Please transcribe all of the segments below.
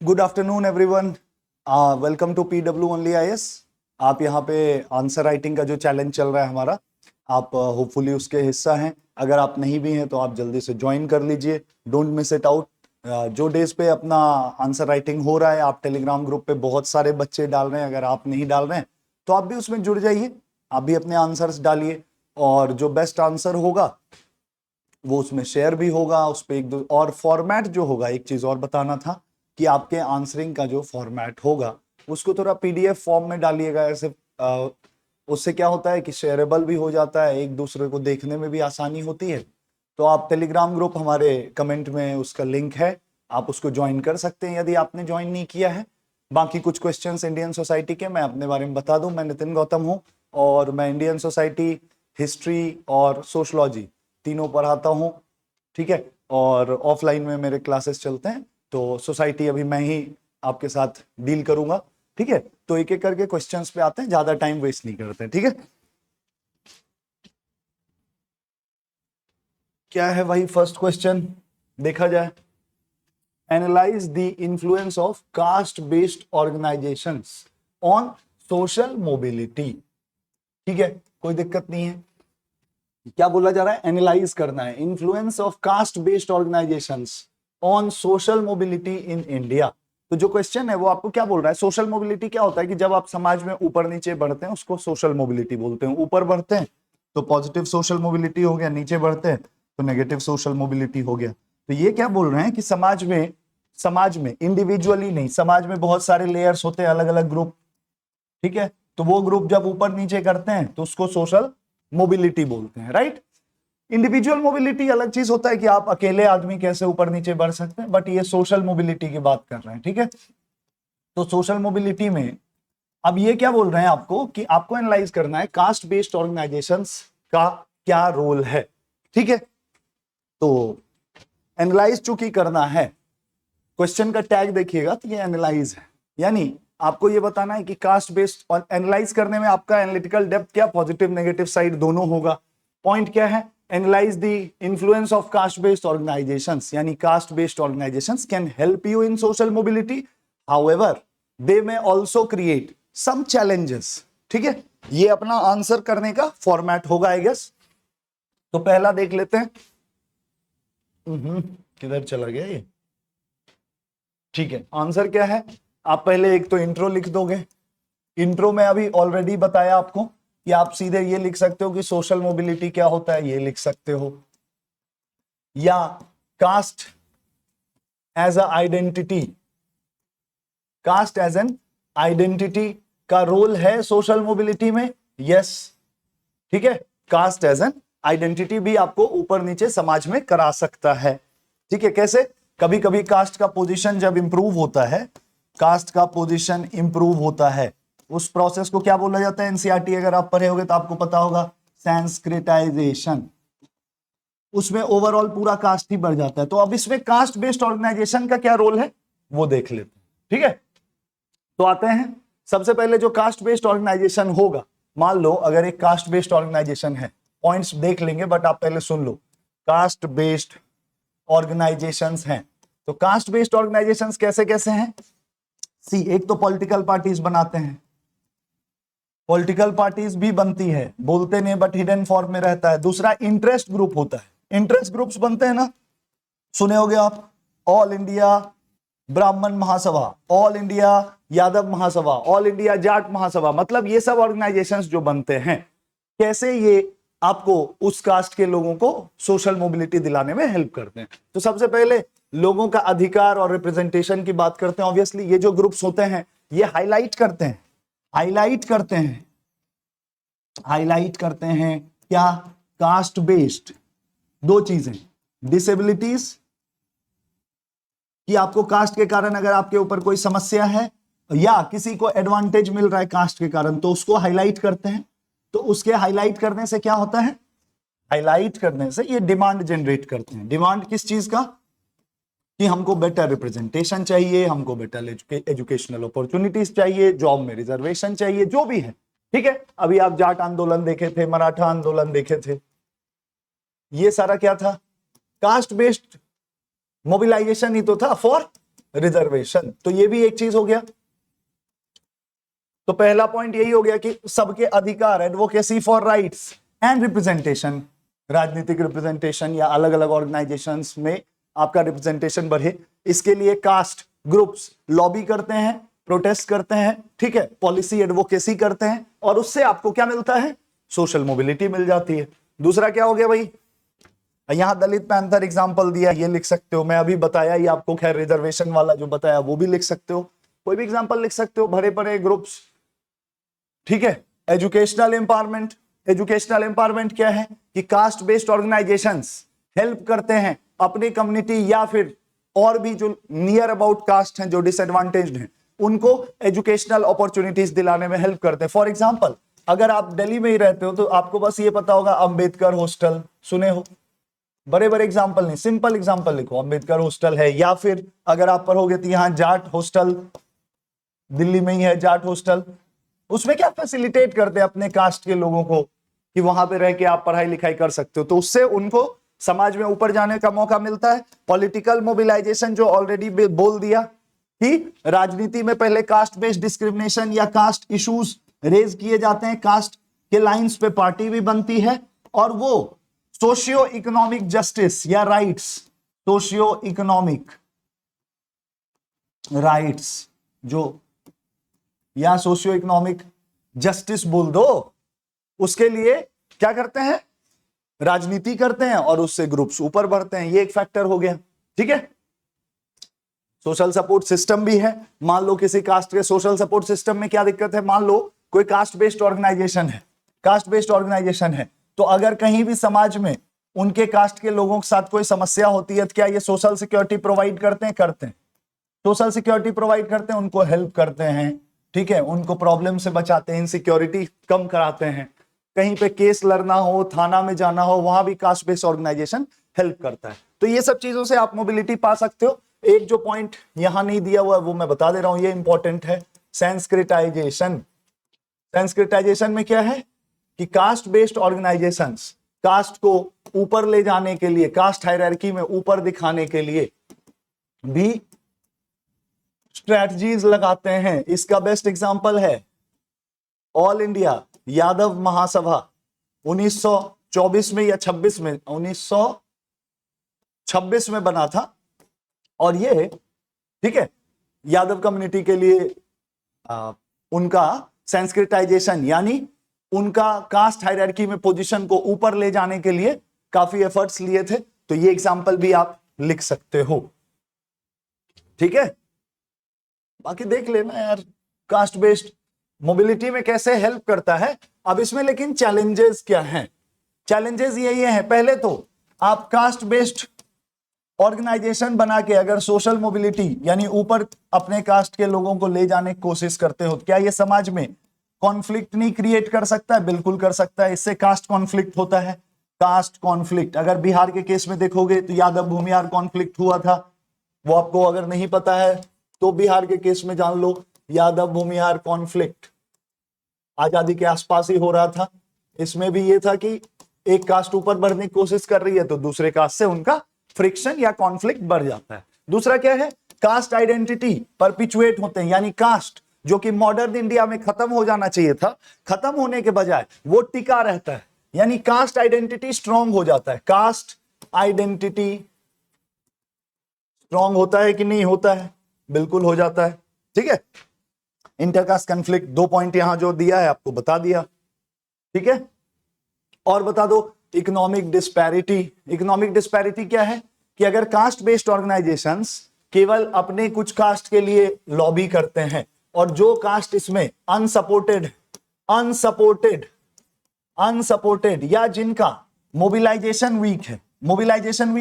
Good afternoon everyone, welcome to PW only IS। आप यहाँ पे आंसर राइटिंग का जो चैलेंज चल रहा है हमारा, आप होपफुली उसके हिस्सा हैं। अगर आप नहीं भी हैं तो आप जल्दी से ज्वाइन कर लीजिए, डोंट मिस इट आउट। जो डेज पे अपना आंसर राइटिंग हो रहा है, आप टेलीग्राम ग्रुप पे बहुत सारे बच्चे डाल रहे हैं, अगर आप नहीं डाल रहे हैं तो आप भी उसमें जुड़ जाइए, आप भी अपने आंसर्स डालिए और जो बेस्ट आंसर होगा वो उसमें शेयर भी होगा। उस पर एक दो और फॉर्मेट जो होगा, एक चीज और बताना था कि आपके आंसरिंग का जो फॉर्मेट होगा उसको थोड़ा PDF फॉर्म में डालिएगा। ऐसे उससे क्या होता है कि शेयरेबल भी हो जाता है, एक दूसरे को देखने में भी आसानी होती है। तो आप टेलीग्राम ग्रुप, हमारे कमेंट में उसका लिंक है, आप उसको ज्वाइन कर सकते हैं यदि आपने ज्वाइन नहीं किया है। बाकी कुछ क्वेश्चंस इंडियन सोसाइटी के मैं अपने बारे में बता दूं। मैं नितिन गौतम हूं और मैं इंडियन सोसाइटी, हिस्ट्री और सोशलॉजी तीनों पढ़ाता हूं, ठीक है। और ऑफलाइन में मेरे क्लासेस चलते हैं, तो सोसाइटी अभी मैं ही आपके साथ डील करूंगा, ठीक है। तो एक एक करके क्वेश्चंस पे आते हैं, ज्यादा टाइम वेस्ट नहीं करते, ठीक है। क्या है वही फर्स्ट क्वेश्चन, देखा जाए। Analyse the influence of caste based organisations on social mobility, ठीक है, कोई दिक्कत नहीं है। क्या बोला जा रहा है, एनालाइज करना है influence of caste based organisations on social mobility in India. तो जो क्वेश्चन है वो आपको क्या बोल रहा है, सोशल मोबिलिटी क्या होता है कि जब आप समाज में ऊपर नीचे बढ़ते हैं उसको सोशल मोबिलिटी बोलते हैं। ऊपर बढ़ते हैं तो पॉजिटिव सोशल मोबिलिटी हो गया, नीचे बढ़ते हैं तो नेगेटिव सोशल मोबिलिटी हो गया। तो ये क्या बोल रहे हैं कि समाज में इंडिविजुअली नहीं, समाज में बहुत सारे लेयर्स होते हैं, अलग अलग ग्रुप, ठीक है। तो वो ग्रुप जब ऊपर नीचे करते हैं तो उसको सोशल मोबिलिटी बोलते हैं, राइट। इंडिविजुअल मोबिलिटी अलग चीज होता है कि आप अकेले आदमी कैसे ऊपर नीचे बढ़ सकते हैं, बट ये सोशल मोबिलिटी की बात कर रहे हैं, ठीक है। तो सोशल मोबिलिटी में अब ये क्या बोल रहे हैं आपको कि आपको एनालाइज करना है कास्ट बेस्ड ऑर्गेनाइजेशंस का क्या रोल है, ठीक है। तो एनालाइज चूंकि करना है, क्वेश्चन का टैग देखिएगा तो ये एनालाइज है, यानी आपको ये बताना है कि कास्ट बेस्ड, और एनालाइज करने में आपका एनालिटिकल डेप्थ क्या, पॉजिटिव नेगेटिव साइड दोनों होगा। पॉइंट क्या है, analyse the influence of caste based organisations, यानी caste based organisations can help you in social mobility, however they may also create some challenges, ठीक है। ये अपना आंसर करने का फॉर्मेट होगा आई गेस। तो पहला देख लेते हैं। किधर चला गया ये, ठीक है। आंसर क्या है, आप पहले एक तो इंट्रो लिख दोगे। इंट्रो में अभी ऑलरेडी बताया आपको कि आप सीधे ये लिख सकते हो कि सोशल मोबिलिटी क्या होता है, ये लिख सकते हो, या caste as a identity, caste as an identity का रोल है सोशल मोबिलिटी में, यस, ठीक है। कास्ट एज एन आइडेंटिटी भी आपको ऊपर नीचे समाज में करा सकता है, ठीक है। कैसे, कभी कभी कास्ट का पोजीशन जब इंप्रूव होता है, कास्ट का पोजीशन इंप्रूव होता है, उस प्रोसेस को क्या बोला जाता है, एनसीईआरटी अगर आप पढ़े होगे तो आपको पता होगा, संस्कृताइजेशन। उसमें ओवरऑल पूरा कास्ट ही बढ़ जाता है। तो अब इसमें कास्ट बेस्ड ऑर्गेनाइजेशन का क्या रोल है वो देख लेते हैं, ठीक है। तो आते हैं, सबसे पहले जो कास्ट बेस्ड ऑर्गेनाइजेशन होगा, मान लो अगर एक कास्ट बेस्ड ऑर्गेनाइजेशन है, पॉइंट्स देख लेंगे बट आप पहले सुन लो, कास्ट बेस्ड ऑर्गेनाइजेशंस हैं। तो कास्ट बेस्ड ऑर्गेनाइजेशंस कैसे कैसे हैं, सी, एक तो पॉलिटिकल पार्टीज बनाते हैं, पॉलिटिकल पार्टीज भी बनती है, बोलते नहीं बट हिडन फॉर्म में रहता है। दूसरा इंटरेस्ट ग्रुप होता है, इंटरेस्ट ग्रुप्स बनते हैं ना, सुने होगे आप, ऑल इंडिया ब्राह्मण महासभा, ऑल इंडिया यादव महासभा, ऑल इंडिया जाट महासभा, मतलब ये सब ऑर्गेनाइजेशंस जो बनते हैं, कैसे ये आपको उस कास्ट के लोगों को सोशल मोबिलिटी दिलाने में हेल्प करते हैं। तो सबसे पहले लोगों का अधिकार और रिप्रेजेंटेशन की बात करते हैं। ऑब्वियसली ये जो ग्रुप्स होते हैं ये हाईलाइट करते हैं, हाईलाइट करते हैं क्या, कास्ट बेस्ड दो चीजें, डिसेबिलिटीज, कि आपको कास्ट के कारण अगर आपके ऊपर कोई समस्या है या किसी को एडवांटेज मिल रहा है कास्ट के कारण, तो उसको हाईलाइट करते हैं। तो उसके हाईलाइट करने से क्या होता है, हाईलाइट करने से ये डिमांड जनरेट करते हैं। डिमांड किस चीज का, कि हमको बेटर रिप्रेजेंटेशन चाहिए, हमको बेटर एजुकेशनल अपॉर्चुनिटीज चाहिए, जॉब में रिजर्वेशन चाहिए, जो भी है, ठीक है। अभी आप जाट आंदोलन देखे थे, मराठा आंदोलन देखे थे, ये सारा क्या था, कास्ट बेस्ड मोबिलाइजेशन ही तो था फॉर रिजर्वेशन। तो ये भी एक चीज हो गया। तो पहला पॉइंट यही हो गया कि सबके अधिकार, advocacy for rights and representation, राजनीतिक रिप्रेजेंटेशन या अलग अलग ऑर्गेनाइजेशंस में आपका रिप्रेजेंटेशन बढ़े, इसके लिए कास्ट ग्रुप्स लॉबी करते हैं, प्रोटेस्ट करते हैं, ठीक है, पॉलिसी एडवोकेसी करते हैं, और उससे आपको क्या मिलता है? सोशल मोबिलिटी मिल जाती है। दूसरा क्या हो गया भाई? यहां दलित पैंथर एग्जांपल दिया, ये लिख सकते हो। मैं अभी बताया ही आपको, खैर रिजर्वेशन वाला जो बताया वो भी लिख सकते हो, कोई भी एग्जांपल लिख सकते हो, भरे पड़े ग्रुप्स, ठीक है। एजुकेशनल एम्पावरमेंट, एजुकेशनल एम्पावरमेंट क्या है कि कास्ट बेस्ड ऑर्गेनाइजेशंस हेल्प करते हैं अपनी कम्युनिटी या फिर और भी जो नियर अबाउट कास्ट हैं, जो डिसएडवांटेज्ड हैं, उनको एजुकेशनल अपॉर्चुनिटीज दिलाने में हेल्प करते हैं। फॉर एग्जांपल, अगर आप दिल्ली में ही रहते हो तो आपको बस ये पता होगा अंबेडकर हॉस्टल, सुने हो? बड़े बड़े एग्जांपल नहीं, सिंपल एग्जांपल लिखो, अंबेडकर हॉस्टल है, या फिर अगर आप पढ़ोगे तो यहां जाट हॉस्टल, दिल्ली में ही है जाट हॉस्टल। उसमें क्या फैसिलिटेट करते हैं अपने कास्ट के लोगों को कि वहां पे रह के आप पढ़ाई लिखाई कर सकते हो, तो उससे उनको समाज में ऊपर जाने का मौका मिलता है। पॉलिटिकल मोबिलाइजेशन, जो ऑलरेडी बोल दिया कि राजनीति में पहले कास्ट बेस्ड डिस्क्रिमिनेशन या कास्ट इश्यूज रेज किए जाते हैं, कास्ट के लाइंस पे पार्टी भी बनती है, और वो सोशियो इकोनॉमिक जस्टिस या राइट्स, सोशियो इकोनॉमिक राइट्स जो, या सोशियो इकोनॉमिक जस्टिस बोल दो, उसके लिए क्या करते हैं? राजनीति करते हैं, और उससे ग्रुप्स ऊपर बढ़ते हैं। ये एक फैक्टर हो गया, ठीक है। सोशल सपोर्ट सिस्टम भी है। मान लो किसी कास्ट के सोशल सपोर्ट सिस्टम में क्या दिक्कत है, मान लो कोई कास्ट बेस्ड ऑर्गेनाइजेशन है, कास्ट बेस्ड ऑर्गेनाइजेशन है, तो अगर कहीं भी समाज में उनके कास्ट के लोगों के साथ कोई समस्या होती है तो क्या ये सोशल सिक्योरिटी प्रोवाइड करते हैं? करते हैं, सोशल सिक्योरिटी प्रोवाइड करते हैं, उनको हेल्प करते हैं, ठीक है, उनको प्रॉब्लम से बचाते हैं, इनसिक्योरिटी कम कराते हैं। कहीं पे केस लड़ना हो, थाना में जाना हो, वहां भी कास्ट बेस्ड ऑर्गेनाइजेशन हेल्प करता है। तो ये सब चीजों से आप मोबिलिटी पा सकते हो। एक जो पॉइंट यहां नहीं दिया हुआ वो मैं बता दे रहा हूं, ये इंपॉर्टेंट है, संस्कृताइजेशन। संस्कृताइजेशन में क्या है कि कास्ट बेस्ड ऑर्गेनाइजेशंस कास्ट को ऊपर ले जाने के लिए, कास्ट हायरार्की में ऊपर दिखाने के लिए भी स्ट्रेटजीज लगाते हैं। इसका बेस्ट एग्जांपल है ऑल इंडिया यादव महासभा 1924 में या 26 में, 1926 में बना था, और ये, ठीक है, यादव कम्युनिटी के लिए उनका संस्कृताइजेशन यानी उनका कास्ट हायरार्की में पोजीशन को ऊपर ले जाने के लिए काफी एफर्ट्स लिए थे। तो ये एग्जांपल भी आप लिख सकते हो, ठीक है। बाकी देख लेना यार, कास्ट बेस्ड मोबिलिटी में कैसे हेल्प करता है। अब इसमें लेकिन चैलेंजेस क्या हैं? चैलेंजेस यही हैं, पहले तो आप कास्ट बेस्ड ऑर्गेनाइजेशन बना के अगर सोशल मोबिलिटी यानी ऊपर अपने कास्ट के लोगों को ले जाने की कोशिश करते हो, क्या ये समाज में कॉन्फ्लिक्ट नहीं क्रिएट कर सकता है? बिल्कुल कर सकता है। इससे कास्ट कॉन्फ्लिक्ट होता है। कास्ट कॉन्फ्लिक्ट अगर बिहार के केस में देखोगे तो यादव भूमिहार कॉन्फ्लिक्ट हुआ था, वो आपको अगर नहीं पता है तो बिहार के केस में जान लो। यादव भूमिहार कॉन्फ्लिक्ट आजादी के आसपास ही हो रहा था। इसमें भी ये था कि एक कास्ट ऊपर बढ़ने की कोशिश कर रही है तो दूसरे कास्ट से उनका फ्रिक्शन या कॉन्फ्लिक्ट बढ़ जाता है। दूसरा क्या है, कास्ट आइडेंटिटी परपिचुएट होते हैं, यानी कास्ट जो कि मॉडर्न इंडिया में खत्म हो जाना चाहिए था, खत्म होने के बजाय वो टिका रहता है, यानी कास्ट आइडेंटिटी स्ट्रांग हो जाता है। कास्ट आइडेंटिटी स्ट्रांग होता है कि नहीं होता है? बिल्कुल हो जाता है, ठीक है। इंटरकास्ट कॉन्फ्लिक्ट, 2 पॉइंट यहां जो दिया है आपको बता दिया, ठीक है। और बता दो इकोनॉमिक डिस्पैरिटी। इकोनॉमिक डिस्पैरिटी क्या है कि अगर कास्ट बेस्ड ऑर्गेनाइजेशंस केवल अपने कुछ कास्ट के लिए लॉबी करते हैं और जो कास्ट इसमें अनसपोर्टेड या जिनका मोबिलाइजेशन वीक है, मोबिलाइजेशन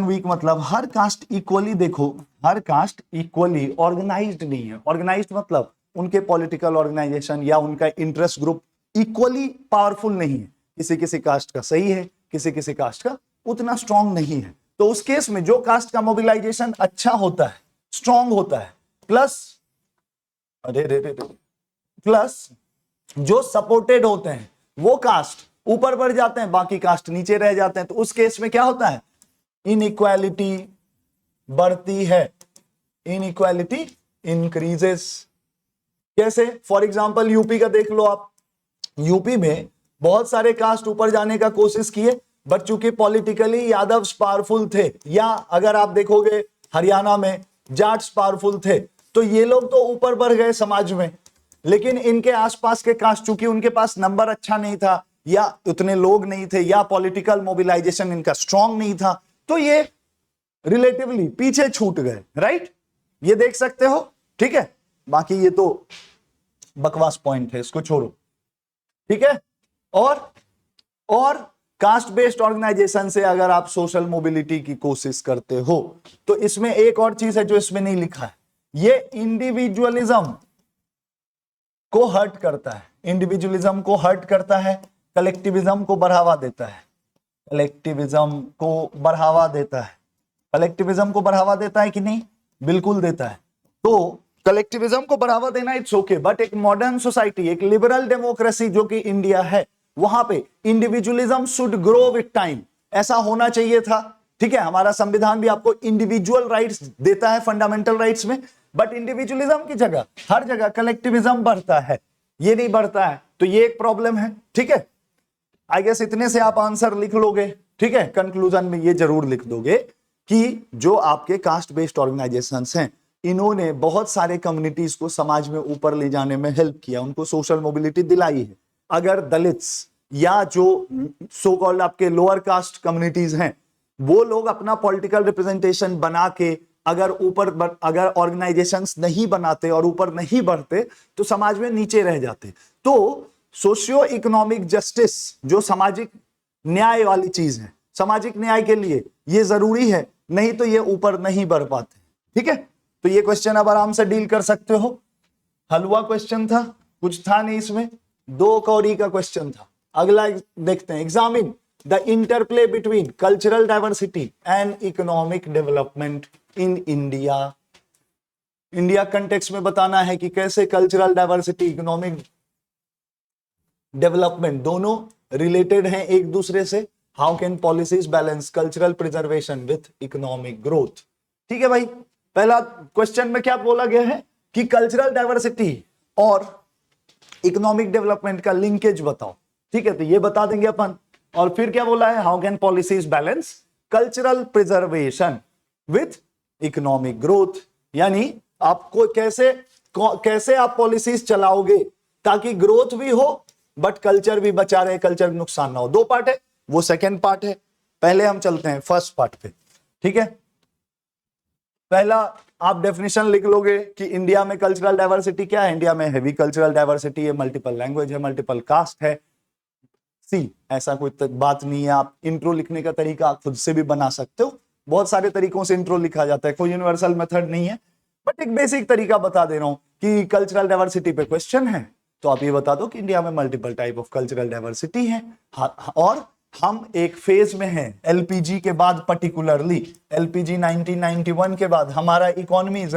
वीक मतलब हर कास्ट इक्वली, देखो हर कास्ट इक्वली ऑर्गेनाइज्ड नहीं है। ऑर्गेनाइज्ड मतलब उनके पॉलिटिकल ऑर्गेनाइजेशन या उनका इंटरेस्ट ग्रुप इक्वली पावरफुल नहीं है। किसी किसी कास्ट का सही है, किसी किसी कास्ट का उतना स्ट्रांग नहीं है। तो उस केस में जो कास्ट का मोबिलाइजेशन अच्छा होता है, स्ट्रांग होता है, प्लस जो सपोर्टेड होते हैं वो कास्ट ऊपर बढ़ जाते हैं, बाकी कास्ट नीचे रह जाते हैं। तो उस केस में क्या होता है, इनइक्वालिटी बढ़ती है, इनइक्वालिटी इंक्रीजेस। कैसे? फॉर एग्जांपल यूपी का देख लो आप, यूपी में बहुत सारे कास्ट ऊपर जाने का कोशिश किए, बट चूंकि पॉलिटिकली यादव पावरफुल थे, या अगर आप देखोगे हरियाणा में जाट्स पावरफुल थे, तो ये लोग तो ऊपर बढ़ गए समाज में, लेकिन इनके आसपास के कास्ट चूंकि उनके पास नंबर अच्छा नहीं था, या उतने लोग नहीं थे, या पॉलिटिकल मोबिलाइजेशन इनका स्ट्रांग नहीं था, तो ये रिलेटिवली पीछे छूट गए। राइट, ये देख सकते हो। ठीक है, बाकी ये तो बकवास पॉइंट है, इसको छोड़ो। ठीक है, और कास्ट बेस्ड ऑर्गेनाइजेशन से अगर आप सोशल मोबिलिटी की कोशिश करते हो, तो इसमें एक और चीज है जो इसमें नहीं लिखा है, ये इंडिविजुअलिज्म को हर्ट करता है, इंडिविजुअलिज्म को हर्ट करता है, कलेक्टिविज्म को बढ़ावा देता है, कलेक्टिविज्म को बढ़ावा देता है, कलेक्टिविज्म को बढ़ावा देता है कि नहीं? बिल्कुल देता है। तो कलेक्टिविज्म को बढ़ावा देना इट्स ओके, बट एक मॉडर्न सोसाइटी, एक लिबरल डेमोक्रेसी जो कि इंडिया है, वहां पे individualism should grow with time, ऐसा होना चाहिए था। ठीक है, हमारा संविधान भी आपको इंडिविजुअल राइट्स देता है फंडामेंटल राइट्स में, बट इंडिविजुअलिज्म की जगह हर जगह कलेक्टिविज्म बढ़ता है, ये नहीं बढ़ता है, तो ये एक प्रॉब्लम है। ठीक है, आई गेस इतने से आप आंसर लिख लोगे। ठीक है, कंक्लूजन में ये जरूर लिख दोगे कि जो आपके कास्ट बेस्ड ऑर्गेनाइजेशंस हैं, इन्होंने बहुत सारे कम्युनिटीज को समाज में ऊपर ले जाने में हेल्प किया, उनको सोशल मोबिलिटी दिलाई है। अगर दलित्स या जो सो कॉल्ड आपके लोअर कास्ट कम्युनिटीज हैं, वो लोग अपना पॉलिटिकल रिप्रेजेंटेशन बना के अगर ऑर्गेनाइजेशंस नहीं बनाते और ऊपर नहीं बढ़ते, तो समाज में नीचे रह जाते। तो सोशियो इकोनॉमिक जस्टिस जो सामाजिक न्याय वाली चीज है, सामाजिक न्याय के लिए ये जरूरी है, नहीं तो ये ऊपर नहीं बढ़ पाते। ठीक है, तो ये क्वेश्चन अब आराम से डील कर सकते हो। हलवा क्वेश्चन था, कुछ था नहीं इसमें, 2 कौड़ी का क्वेश्चन था। अगला देखते हैं, examine the interplay between cultural diversity and economic development in India. India context में बताना है कि कैसे कल्चरल डाइवर्सिटी, इकोनॉमिक डेवलपमेंट दोनों रिलेटेड हैं एक दूसरे से। How can policies balance cultural preservation with economic growth. ठीक है भाई, पहला क्वेश्चन में क्या बोला गया है कि कल्चरल डाइवर्सिटी और इकोनॉमिक डेवलपमेंट का लिंकेज बताओ। ठीक है, तो ये बता देंगे अपन। और फिर क्या बोला है, how can policies balance cultural preservation with economic growth, यानी आपको कैसे आप पॉलिसीज चलाओगे ताकि ग्रोथ भी हो बट कल्चर भी बचा रहे, कल्चर नुकसान ना हो। 2 पार्ट है, वो सेकेंड पार्ट है। पहले हम चलते हैं फर्स्ट पार्ट पे। ठीक है, पहला आप डेफिनेशन लिख लोगे कि इंडिया में कल्चरल डाइवर्सिटी क्या है। इंडिया में हैवी कल्चरल डाइवर्सिटी है, मल्टीपल लैंग्वेज है, मल्टीपल कास्ट है। सी, ऐसा कोई बात नहीं है, आप इंट्रो लिखने का तरीका आप खुद से भी बना सकते हो, बहुत सारे तरीकों से इंट्रो लिखा जाता है, कोई यूनिवर्सल मेथड नहीं है, बट एक बेसिक तरीका बता दे रहा हूं कि कल्चरल डाइवर्सिटी पे क्वेश्चन है तो आप ये बता दो कि इंडिया में multiple type of cultural diversity है, और हम एक फेज में हैं एलपीजी के बाद, पर्टिकुलरली एलपीजी 1991 के बाद हमारा इकोनॉमी इज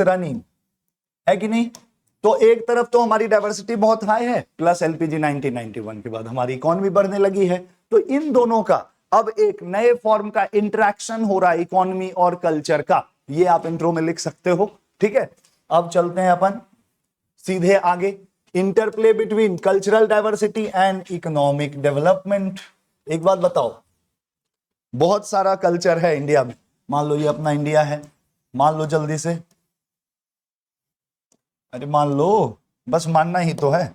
रनिंग है कि नहीं। तो एक तरफ तो हमारी डाइवर्सिटी बहुत हाई है, प्लस एलपीजी 1991 के बाद हमारी इकोनॉमी बढ़ने लगी है, तो इन दोनों का अब एक नए फॉर्म का इंटरेक्शन हो रहा है इकोनॉमी और कल्चर का, ये आप इंट्रो में लिख सकते हो। ठीक है, अब चलते हैं अपन सीधे आगे। Interplay between cultural diversity and economic development. एक बात बताओ, बहुत सारा कल्चर है इंडिया में, मान लो ये अपना इंडिया है, मान लो जल्दी से, अरे मान लो, बस मानना ही तो है।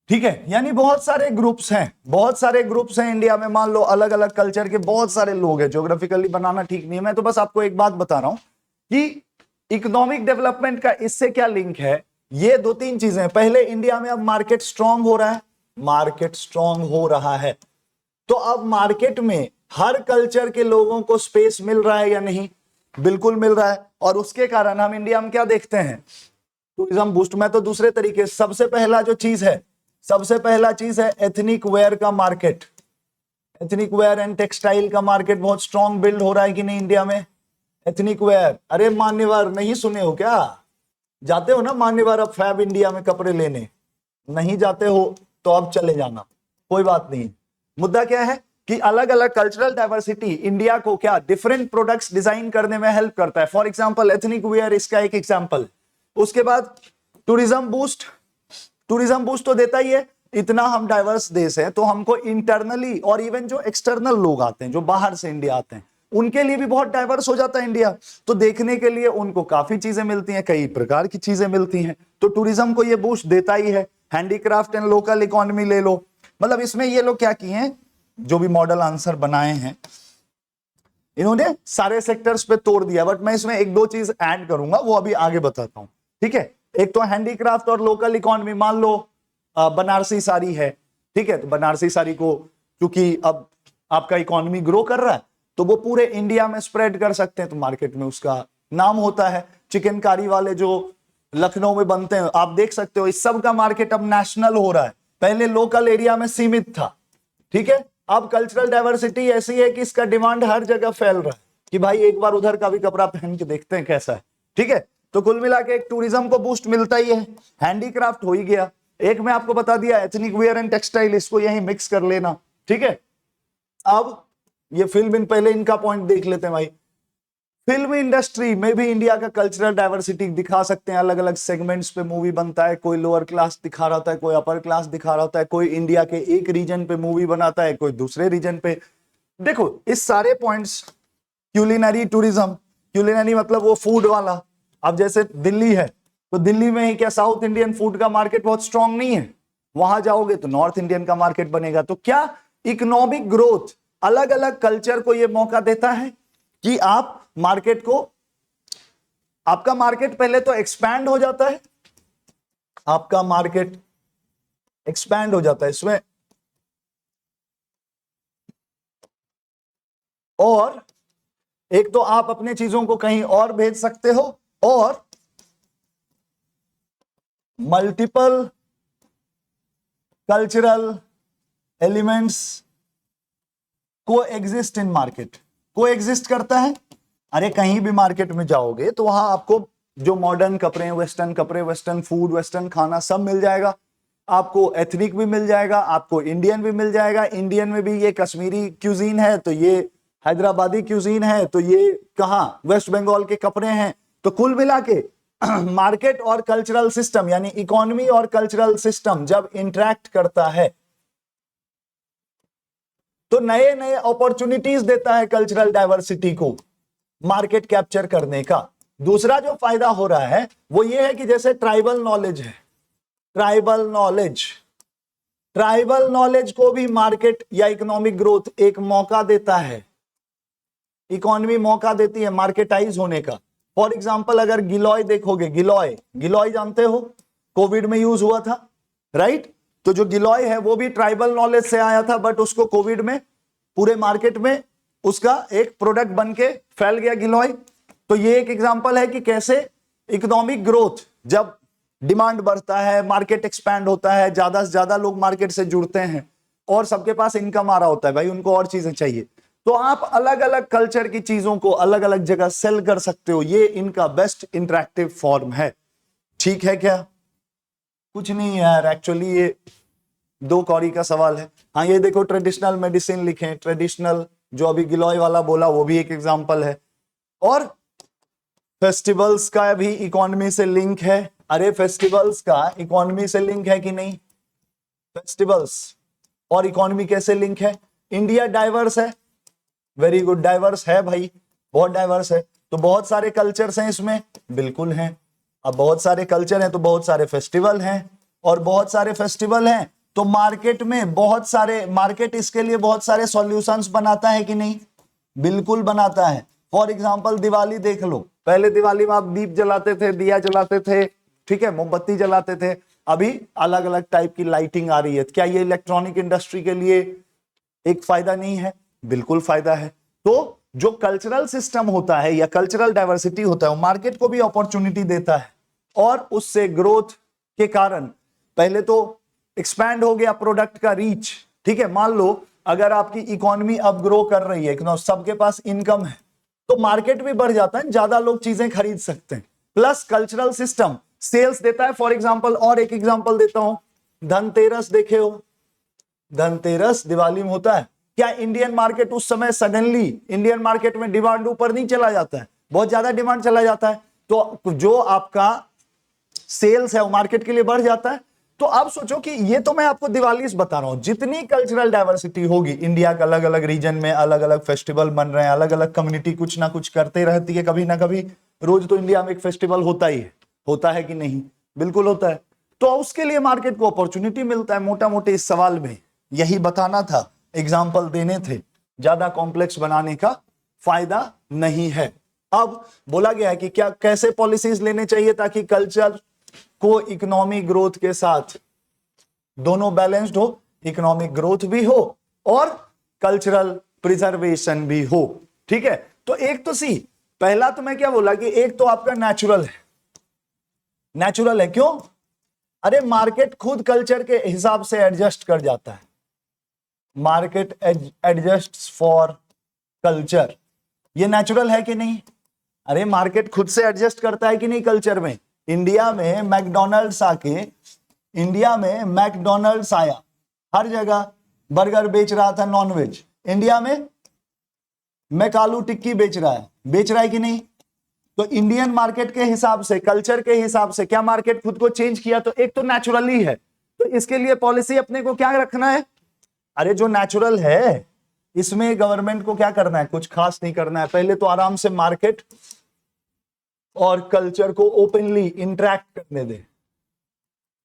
ठीक है, यानी बहुत सारे ग्रुप्स हैं इंडिया में, मान लो अलग अलग कल्चर के बहुत सारे लोग हैं। ज्योग्राफिकली बनाना ठीक नहीं है, मैं तो बस आपको एक बात बता रहा हूं कि इकोनॉमिक डेवलपमेंट का इससे क्या लिंक है। ये 2-3 चीजें, पहले इंडिया में अब मार्केट स्ट्रांग हो रहा है, तो अब मार्केट में हर कल्चर के लोगों को स्पेस मिल रहा है या नहीं? बिल्कुल मिल रहा है, और उसके कारण हम इंडिया में क्या देखते हैं, टूरिज्म बूस्ट। में तो दूसरे तरीके, सबसे पहला चीज है एथनिक वेयर का market, ethnic wear and textile का मार्केट बहुत स्ट्रांग बिल्ड हो रहा है कि नहीं इंडिया में। एथनिक वेयर, अरे मान्यवर नहीं सुने हो क्या? जाते हो ना मान्यवर अब फैब इंडिया में कपड़े लेने? नहीं जाते हो तो अब चले जाना, कोई बात नहीं। मुद्दा क्या है कि अलग अलग कल्चरल डाइवर्सिटी इंडिया को क्या डिफरेंट प्रोडक्ट्स डिजाइन करने में हेल्प करता है। फॉर एग्जांपल एथनिक वेयर इसका एक एग्जांपल। उसके बाद टूरिज्म बूस्ट तो देता ही है, इतना हम डाइवर्स देश है तो हमको इंटरनली और इवन जो एक्सटर्नल लोग आते हैं जो बाहर से इंडिया आते हैं उनके लिए भी बहुत डाइवर्स हो जाता है इंडिया, तो देखने के लिए उनको काफी चीजें मिलती हैं, कई प्रकार की चीजें मिलती हैं, तो टूरिज्म को ये बूस्ट देता ही है। हैंडीक्राफ्ट एंड लोकल इकोनॉमी ले लो, मतलब इसमें ये लोग क्या किए हैं, जो भी मॉडल आंसर बनाए हैं इन्होंने सारे सेक्टर्स पे तोड़ दिया, बट मैं इसमें एक दो चीज ऐड करूंगा वो अभी आगे बताता हूं, ठीक है। एक तो हैंडीक्राफ्ट और लोकल इकोनॉमी, मान लो बनारसी साड़ी है, ठीक है, तो बनारसी साड़ी को क्योंकि अब आपका इकोनॉमी ग्रो कर रहा है तो वो पूरे इंडिया में स्प्रेड कर सकते हैं, तो मार्केट में उसका नाम होता है। चिकनकारी वाले जो लखनऊ में बनते हैं आप देख सकते हो, इस सब का मार्केट अब नेशनल हो रहा है, पहले लोकल एरिया में सीमित था, ठीक है। अब कल्चरल डाइवर्सिटी ऐसी है कि इसका डिमांड हर जगह फैल रहा है कि भाई एक बार उधर का भी कपड़ा पहन के देखते हैं कैसा है, ठीक है। तो कुल मिला के एक टूरिज्म को बूस्ट मिलता ही है। हैंडीक्राफ्ट हो ही गया, एक मैं आपको बता दिया एथनिक वेयर एंड टेक्सटाइल, इसको यहीं मिक्स कर लेना, ठीक है। अब ये फिल्म पहले इनका पॉइंट देख लेते हैं भाई। फिल्म इंडस्ट्री में भी इंडिया का कल्चरल डाइवर्सिटी दिखा सकते हैं, अलग अलग सेगमेंट्स पे मूवी बनता है, कोई लोअर क्लास दिखा रहा होता है, कोई अपर क्लास दिखा रहा होता है, कोई इंडिया के एक रीजन पे मूवी बनाता है, कोई दूसरे रीजन पे। देखो इस सारे पॉइंट्स, क्यूलिनरी टूरिज्म, क्यूलिनरी मतलब वो फूड वाला, अब जैसे दिल्ली है तो दिल्ली में ही क्या साउथ इंडियन फूड का मार्केट बहुत स्ट्रांग नहीं है, वहां जाओगे तो नॉर्थ इंडियन का मार्केट बनेगा। तो क्या इकोनॉमिक ग्रोथ अलग अलग कल्चर को यह मौका देता है कि आप मार्केट को, आपका मार्केट पहले तो एक्सपैंड हो जाता है, आपका मार्केट एक्सपैंड हो जाता है इसमें, और एक तो आप अपने चीजों को कहीं और भेज सकते हो, और मल्टीपल कल्चरल एलिमेंट्स को एग्जिस्ट इन मार्केट, को एग्जिस्ट करता है। अरे कहीं भी मार्केट में जाओगे तो वहां आपको जो मॉडर्न कपड़े, वेस्टर्न कपड़े, वेस्टर्न फूड, वेस्टर्न खाना सब मिल जाएगा, आपको एथनिक भी मिल जाएगा, आपको इंडियन भी मिल जाएगा। इंडियन में भी ये कश्मीरी क्यूजीन है तो ये हैदराबादी क्यूजीन है, तो ये कहां वेस्ट बंगाल के कपड़े हैं। तो कुल मिला के मार्केट और कल्चरल सिस्टम यानी इकोनॉमी और कल्चरल सिस्टम जब इंटरेक्ट करता है तो नए नए अपॉर्चुनिटीज देता है कल्चरल डाइवर्सिटी को मार्केट कैप्चर करने का। दूसरा जो फायदा हो रहा है वो ये है कि जैसे ट्राइबल नॉलेज है, ट्राइबल नॉलेज को भी मार्केट या इकोनॉमिक ग्रोथ एक मौका देता है, इकोनॉमी मौका देती है मार्केटाइज होने का। फॉर एग्जांपल अगर गिलॉय देखोगे, गिलॉय जानते हो कोविड में यूज हुआ था, राइट। तो जो गिलॉय है वो भी ट्राइबल नॉलेज से आया था, बट उसको कोविड में पूरे मार्केट में उसका एक प्रोडक्ट बन के फैल गया गिलॉय। तो ये एक एग्जांपल है कि कैसे इकोनॉमिक ग्रोथ, जब डिमांड बढ़ता है, मार्केट एक्सपैंड होता है, ज्यादा से ज्यादा लोग मार्केट से जुड़ते हैं और सबके पास इनकम आ रहा होता है, भाई उनको और चीजें चाहिए, तो आप अलग अलग कल्चर की चीजों को अलग अलग जगह सेल कर सकते हो। ये इनका बेस्ट इंटरैक्टिव फॉर्म है, ठीक है क्या? कुछ नहीं यार, एक्चुअली ये 2 कौड़ी का सवाल है। हाँ ये देखो ट्रेडिशनल मेडिसिन लिखे, ट्रेडिशनल जो अभी गिलॉय वाला बोला वो भी एक एग्जांपल है। और फेस्टिवल्स का भी इकोनॉमी से लिंक है। अरे फेस्टिवल्स का इकोनॉमी से लिंक है कि नहीं? फेस्टिवल्स और इकोनॉमी कैसे लिंक है? इंडिया डाइवर्स है, वेरी गुड, डाइवर्स है भाई, बहुत डाइवर्स है। तो बहुत सारे कल्चर्स हैं इसमें, बिल्कुल हैं। अब बहुत सारे कल्चर हैं तो बहुत सारे फेस्टिवल हैं, और बहुत सारे फेस्टिवल हैं तो मार्केट में बहुत सारे, मार्केट इसके लिए बहुत सारे सॉल्यूशंस बनाता है कि नहीं? बिल्कुल बनाता है। फॉर एग्जांपल दिवाली देख लो, पहले दिवाली में आप दीप जलाते थे, दिया जलाते थे, ठीक है, मोमबत्ती जलाते थे, अभी अलग अलग टाइप की लाइटिंग आ रही है। क्या ये इलेक्ट्रॉनिक इंडस्ट्री के लिए एक फायदा नहीं है? बिल्कुल फायदा है। तो जो कल्चरल सिस्टम होता है या कल्चरल डाइवर्सिटी होता है वो मार्केट को भी अपॉर्चुनिटी देता है, और उससे ग्रोथ के कारण पहले तो एक्सपैंड हो गया प्रोडक्ट का रीच, ठीक है। मान लो अगर आपकी इकोनॉमी अब ग्रो कर रही है, सबके पास इनकम है, तो मार्केट भी बढ़ जाता है, ज्यादा लोग चीजें खरीद सकते हैं। प्लस कल्चरल सिस्टम सेल्स देता है। फॉर एग्जांपल और एक एग्जांपल देता हूं, धनतेरस देखे हो, धनतेरस दिवाली में होता है। क्या इंडियन मार्केट उस समय सडनली इंडियन मार्केट में डिमांड ऊपर नहीं चला जाता है, बहुत ज्यादा डिमांड चला जाता है, तो जो आपका सेल्स है वो मार्केट के लिए बढ़ जाता है। तो आप सोचो कि ये तो मैं आपको दिवाली से बता रहा हूं, जितनी कल्चरल डाइवर्सिटी होगी इंडिया के अलग अलग रीजन में, अलग अलग फेस्टिवल बन रहे हैं, अलग अलग कम्युनिटी कुछ ना कुछ करते रहती है, कभी ना कभी रोज तो इंडिया में एक फेस्टिवल होता ही है, होता है कि नहीं? बिल्कुल होता है। तो उसके लिए मार्केट को अपॉर्चुनिटी मिलता है। मोटा मोटे इस सवाल में यही बताना था, एग्जाम्पल देने थे, ज्यादा कॉम्प्लेक्स बनाने का फायदा नहीं है। अब बोला गया है कि क्या कैसे पॉलिसीज लेने चाहिए ताकि कल्चर को इकोनॉमिक ग्रोथ के साथ दोनों बैलेंस्ड हो, इकोनॉमिक ग्रोथ भी हो और कल्चरल प्रिजर्वेशन भी हो। ठीक है, तो एक तो सी, पहला तो मैं क्या बोला कि एक तो आपका नेचुरल है। नेचुरल है क्यों? अरे मार्केट खुद कल्चर के हिसाब से एडजस्ट कर जाता है, मार्केट एडजस्ट फॉर कल्चर, ये नेचुरल है कि नहीं? अरे मार्केट खुद से एडजस्ट करता है कि नहीं कल्चर में? इंडिया में मैकडोनल्ड्स आया, हर जगह बर्गर बेच रहा था नॉनवेज, इंडिया में मैकालू टिक्की बेच रहा है कि नहीं? तो इंडियन मार्केट के हिसाब से, कल्चर के हिसाब से क्या मार्केट खुद को चेंज किया? तो एक तो नेचुरली है, तो इसके लिए पॉलिसी अपने को क्या रखना है? अरे जो नेचुरल है इसमें गवर्नमेंट को क्या करना है? कुछ खास नहीं करना है, पहले तो आराम से मार्केट और कल्चर को ओपनली इंटरेक्ट करने दे,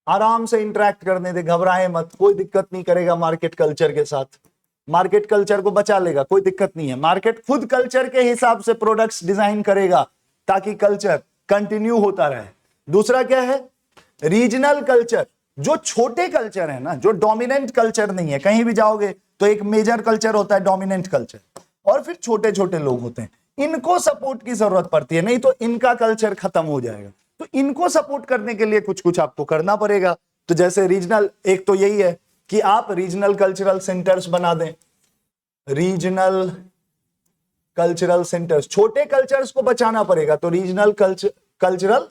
आराम से इंटरेक्ट करने दे, घबराए मत, कोई दिक्कत नहीं करेगा मार्केट कल्चर के साथ, मार्केट कल्चर को बचा लेगा, कोई दिक्कत नहीं है। मार्केट खुद कल्चर के हिसाब से प्रोडक्ट्स डिजाइन करेगा ताकि कल्चर कंटिन्यू होता रहे। दूसरा क्या है? रीजनल कल्चर, जो छोटे कल्चर है ना, जो डोमिनेंट कल्चर नहीं है, कहीं भी जाओगे तो एक मेजर कल्चर होता है, डोमिनेंट कल्चर, और फिर छोटे छोटे लोग होते हैं, इनको सपोर्ट की जरूरत पड़ती है, नहीं तो इनका कल्चर खत्म हो जाएगा। तो इनको सपोर्ट करने के लिए कुछ कुछ आपको करना पड़ेगा। तो जैसे रीजनल, एक तो यही है कि आप रीजनल कल्चरल सेंटर्स बना दें, रीजनल कल्चरल सेंटर्स, छोटे कल्चर्स को बचाना पड़ेगा तो रीजनल कल्चरल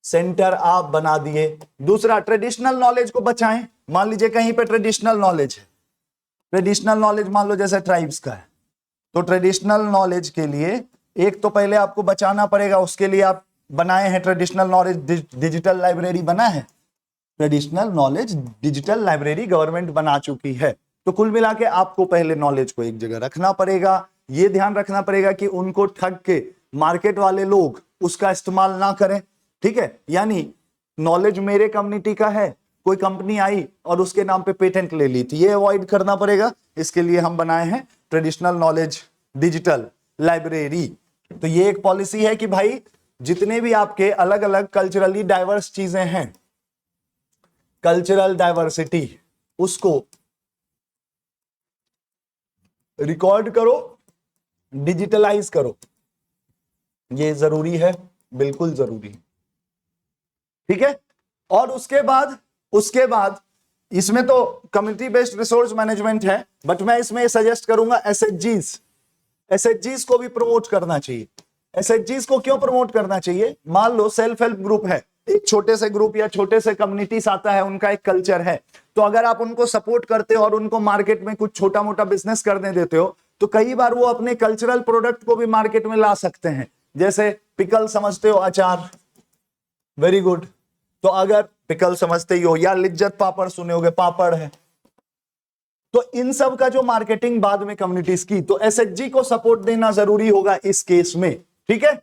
सेंटर आप बना दिए। दूसरा, ट्रेडिशनल नॉलेज को बचाएं। मान लीजिए कहीं पे ट्रेडिशनल नॉलेज है, ट्रेडिशनल नॉलेज मान लो जैसे ट्राइब्स का है, तो ट्रेडिशनल नॉलेज के लिए एक तो पहले आपको बचाना पड़ेगा, उसके लिए आप बनाए हैं ट्रेडिशनल नॉलेज डिजिटल लाइब्रेरी बना है, traditional knowledge digital library government बना चुकी है। तो कुल मिला के आपको पहले नॉलेज को एक जगह रखना पड़ेगा, ये ध्यान रखना पड़ेगा कि उनको ठग के मार्केट वाले लोग उसका इस्तेमाल ना करें। ठीक है, यानी नॉलेज मेरे कम्युनिटी का है, कोई कंपनी आई और उसके नाम पे पेटेंट ले ली थी, ये अवॉइड करना पड़ेगा। इसके लिए हम बनाए हैं ट्रेडिशनल नॉलेज डिजिटल लाइब्रेरी। तो ये एक पॉलिसी है कि भाई जितने भी आपके अलग अलग कल्चरली डाइवर्स चीजें हैं, कल्चरल डाइवर्सिटी, उसको रिकॉर्ड करो, डिजिटलाइज करो, ये जरूरी है, बिल्कुल जरूरी है। ठीक है, और उसके बाद इसमें तो कम्युनिटी बेस्ड रिसोर्स मैनेजमेंट है, बट मैं इसमें सजेस्ट करूंगा एसएचजीज को भी प्रमोट करना चाहिए। एसएचजीज को क्यों प्रमोट करना चाहिए? मान लो सेल्फ हेल्प ग्रुप है, एक छोटे से ग्रुप या छोटे से कम्युनिटीज आता है, उनका एक कल्चर है, तो अगर आप उनको सपोर्ट करते हो और उनको मार्केट में कुछ छोटा मोटा बिजनेस करने देते हो, तो कई बार वो अपने कल्चरल प्रोडक्ट को भी मार्केट में ला सकते हैं। जैसे पिकल समझते हो, अचार, वेरी गुड, तो अगर पिकल समझते ही हो, या लिज्जत पापड़ सुने होगे, पापड़ है, तो इन सब का जो मार्केटिंग बाद में कम्युनिटीज की, तो एसएचजी को सपोर्ट देना जरूरी होगा इस केस में। ठीक है,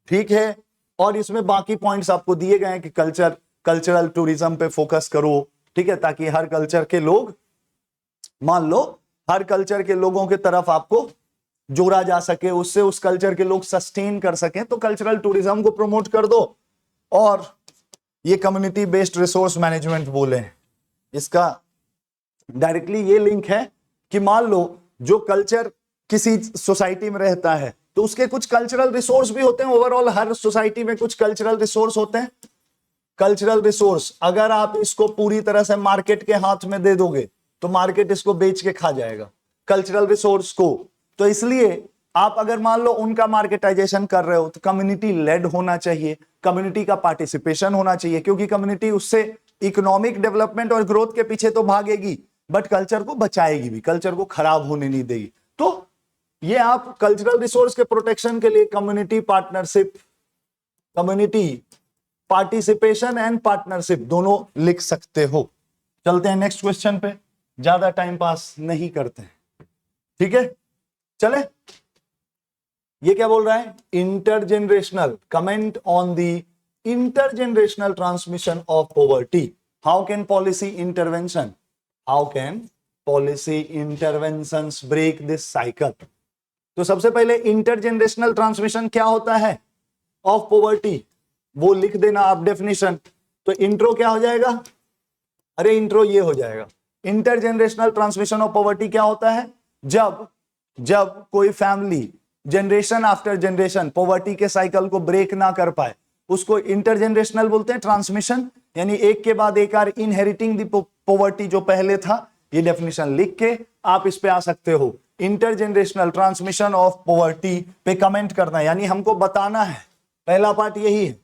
ठीक है, और इसमें बाकी पॉइंट्स आपको दिए गए हैं कि कल्चरल टूरिज्म पे फोकस करो। ठीक है, ताकि हर कल्चर के लोग, मान लो हर कल्चर के लोगों के तरफ आपको जोड़ा जा सके, उससे उस कल्चर के लोग सस्टेन कर सकें, तो कल्चरल टूरिज्म को प्रमोट कर दो। और ये कम्युनिटी बेस्ड रिसोर्स मैनेजमेंट बोले हैं, इसका डायरेक्टली ये लिंक है कि मान लो जो कल्चर किसी सोसाइटी में रहता है तो उसके कुछ कल्चरल रिसोर्स भी होते हैं। ओवरऑल हर सोसाइटी में कुछ कल्चरल रिसोर्स होते हैं। कल्चरल रिसोर्स अगर आप इसको पूरी तरह से मार्केट के हाथ में दे दोगे तो मार्केट इसको बेच के खा जाएगा, कल्चरल रिसोर्स को। तो इसलिए आप अगर मान लो उनका मार्केटाइजेशन कर रहे हो तो कम्युनिटी लेड होना चाहिए, कम्युनिटी का पार्टिसिपेशन होना चाहिए, क्योंकि कम्युनिटी उससे इकोनॉमिक डेवलपमेंट और ग्रोथ के पीछे तो भागेगी, बट कल्चर को बचाएगी भी, कल्चर को खराब होने नहीं देगी। तो ये आप कल्चरल रिसोर्स के प्रोटेक्शन के लिए community partnership, community participation and partnership दोनों लिख सकते हो। चलते हैं नेक्स्ट क्वेश्चन पे, ज्यादा टाइम पास नहीं करते हैं, ठीक है। चले, ये क्या बोल रहा है, intergenerational, comment on the intergenerational transmission of poverty, how can policy intervention, how can policy interventions break this cycle. तो सबसे पहले इंटरजेनरेशनल ट्रांसमिशन क्या होता है ऑफ पॉवर्टी, वो लिख देना आप डेफिनेशन। तो इंट्रो क्या हो जाएगा, अरे इंट्रो ये हो जाएगा, इंटरजेनरेशनल ट्रांसमिशन ऑफ पॉवर्टी क्या होता है, जब कोई family generation after generation poverty के साइकिल को ब्रेक ना कर पाए, उसको इंटरजेनरेशनल बोलते हैं ट्रांसमिशन, यानी एक के बाद एक आर इनहेरिटिंग द पॉवर्टी जो पहले था। ये डेफिनेशन लिख के आप इस पे आ सकते हो, इंटरजेनरेशनल ट्रांसमिशन ऑफ पॉवर्टी पे कमेंट करना है, यानी हमको बताना है, पहला पार्ट यही है,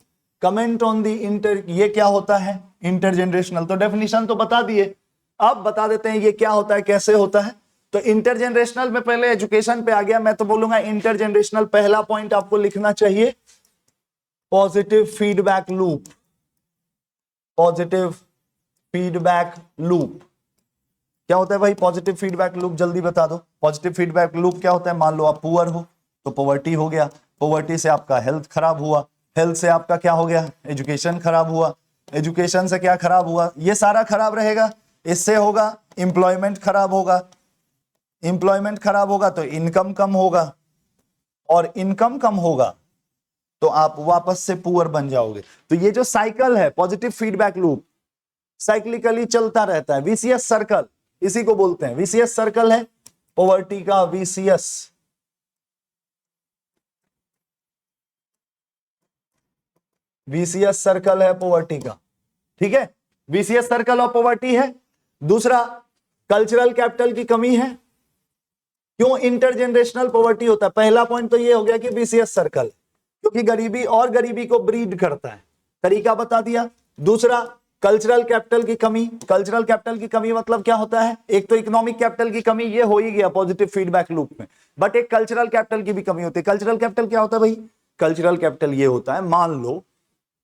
कमेंट ऑन द इंटर, ये क्या होता है इंटरजेनरेशनल। तो डेफिनेशन तो बता दिए, अब बता देते हैं ये क्या होता है, कैसे होता है। तो इंटरजेनरेशनल में पहले एजुकेशन पे आ गया, मैं तो बोलूंगा इंटरजेनरेशनल पहला पॉइंट आपको लिखना चाहिए positive feedback loop, positive feedback loop क्या होता है भाई, पॉजिटिव फीडबैक लूप जल्दी बता दो। पॉजिटिव फीडबैक लूप क्या होता है, मान लो आप पुअर हो तो पॉवर्टी हो गया, पॉवर्टी से आपका हेल्थ खराब हुआ, हेल्थ से आपका क्या हो गया, एजुकेशन खराब हुआ, एजुकेशन से क्या खराब हुआ, ये सारा खराब रहेगा, इससे होगा एम्प्लॉयमेंट खराब होगा, एम्प्लॉयमेंट खराब होगा तो इनकम कम होगा, और इनकम कम होगा तो आप वापस से पुअर बन जाओगे। तो ये जो साइकिल है पॉजिटिव फीडबैक लूप साइक्लिकली चलता रहता है, वीसीएस सर्कल इसी को बोलते हैं, वीसीएस सर्कल है पॉवर्टी का, वीसीएस सर्कल है पॉवर्टी का, ठीक है, वीसीएस सर्कल ऑफ पॉवर्टी है। दूसरा कल्चरल कैपिटल की कमी है, क्यों इंटरजेनरेशनल पॉवर्टी होता है, पहला पॉइंट तो ये हो गया कि वीसीएस सर्कल, क्योंकि गरीबी और गरीबी को ब्रीड करता है, तरीका बता दिया। दूसरा कल्चरल कैपिटल की कमी, कल्चरल कैपिटल की कमी मतलब क्या होता है, एक तो इकोनॉमिक कैपिटल की कमी, ये हो ही गया पॉजिटिव फीडबैक लूप में, बट एक कल्चरल कैपिटल की भी कमी होती है। कल्चरल कैपिटल क्या होता है भाई, कल्चरल कैपिटल ये होता है, मान लो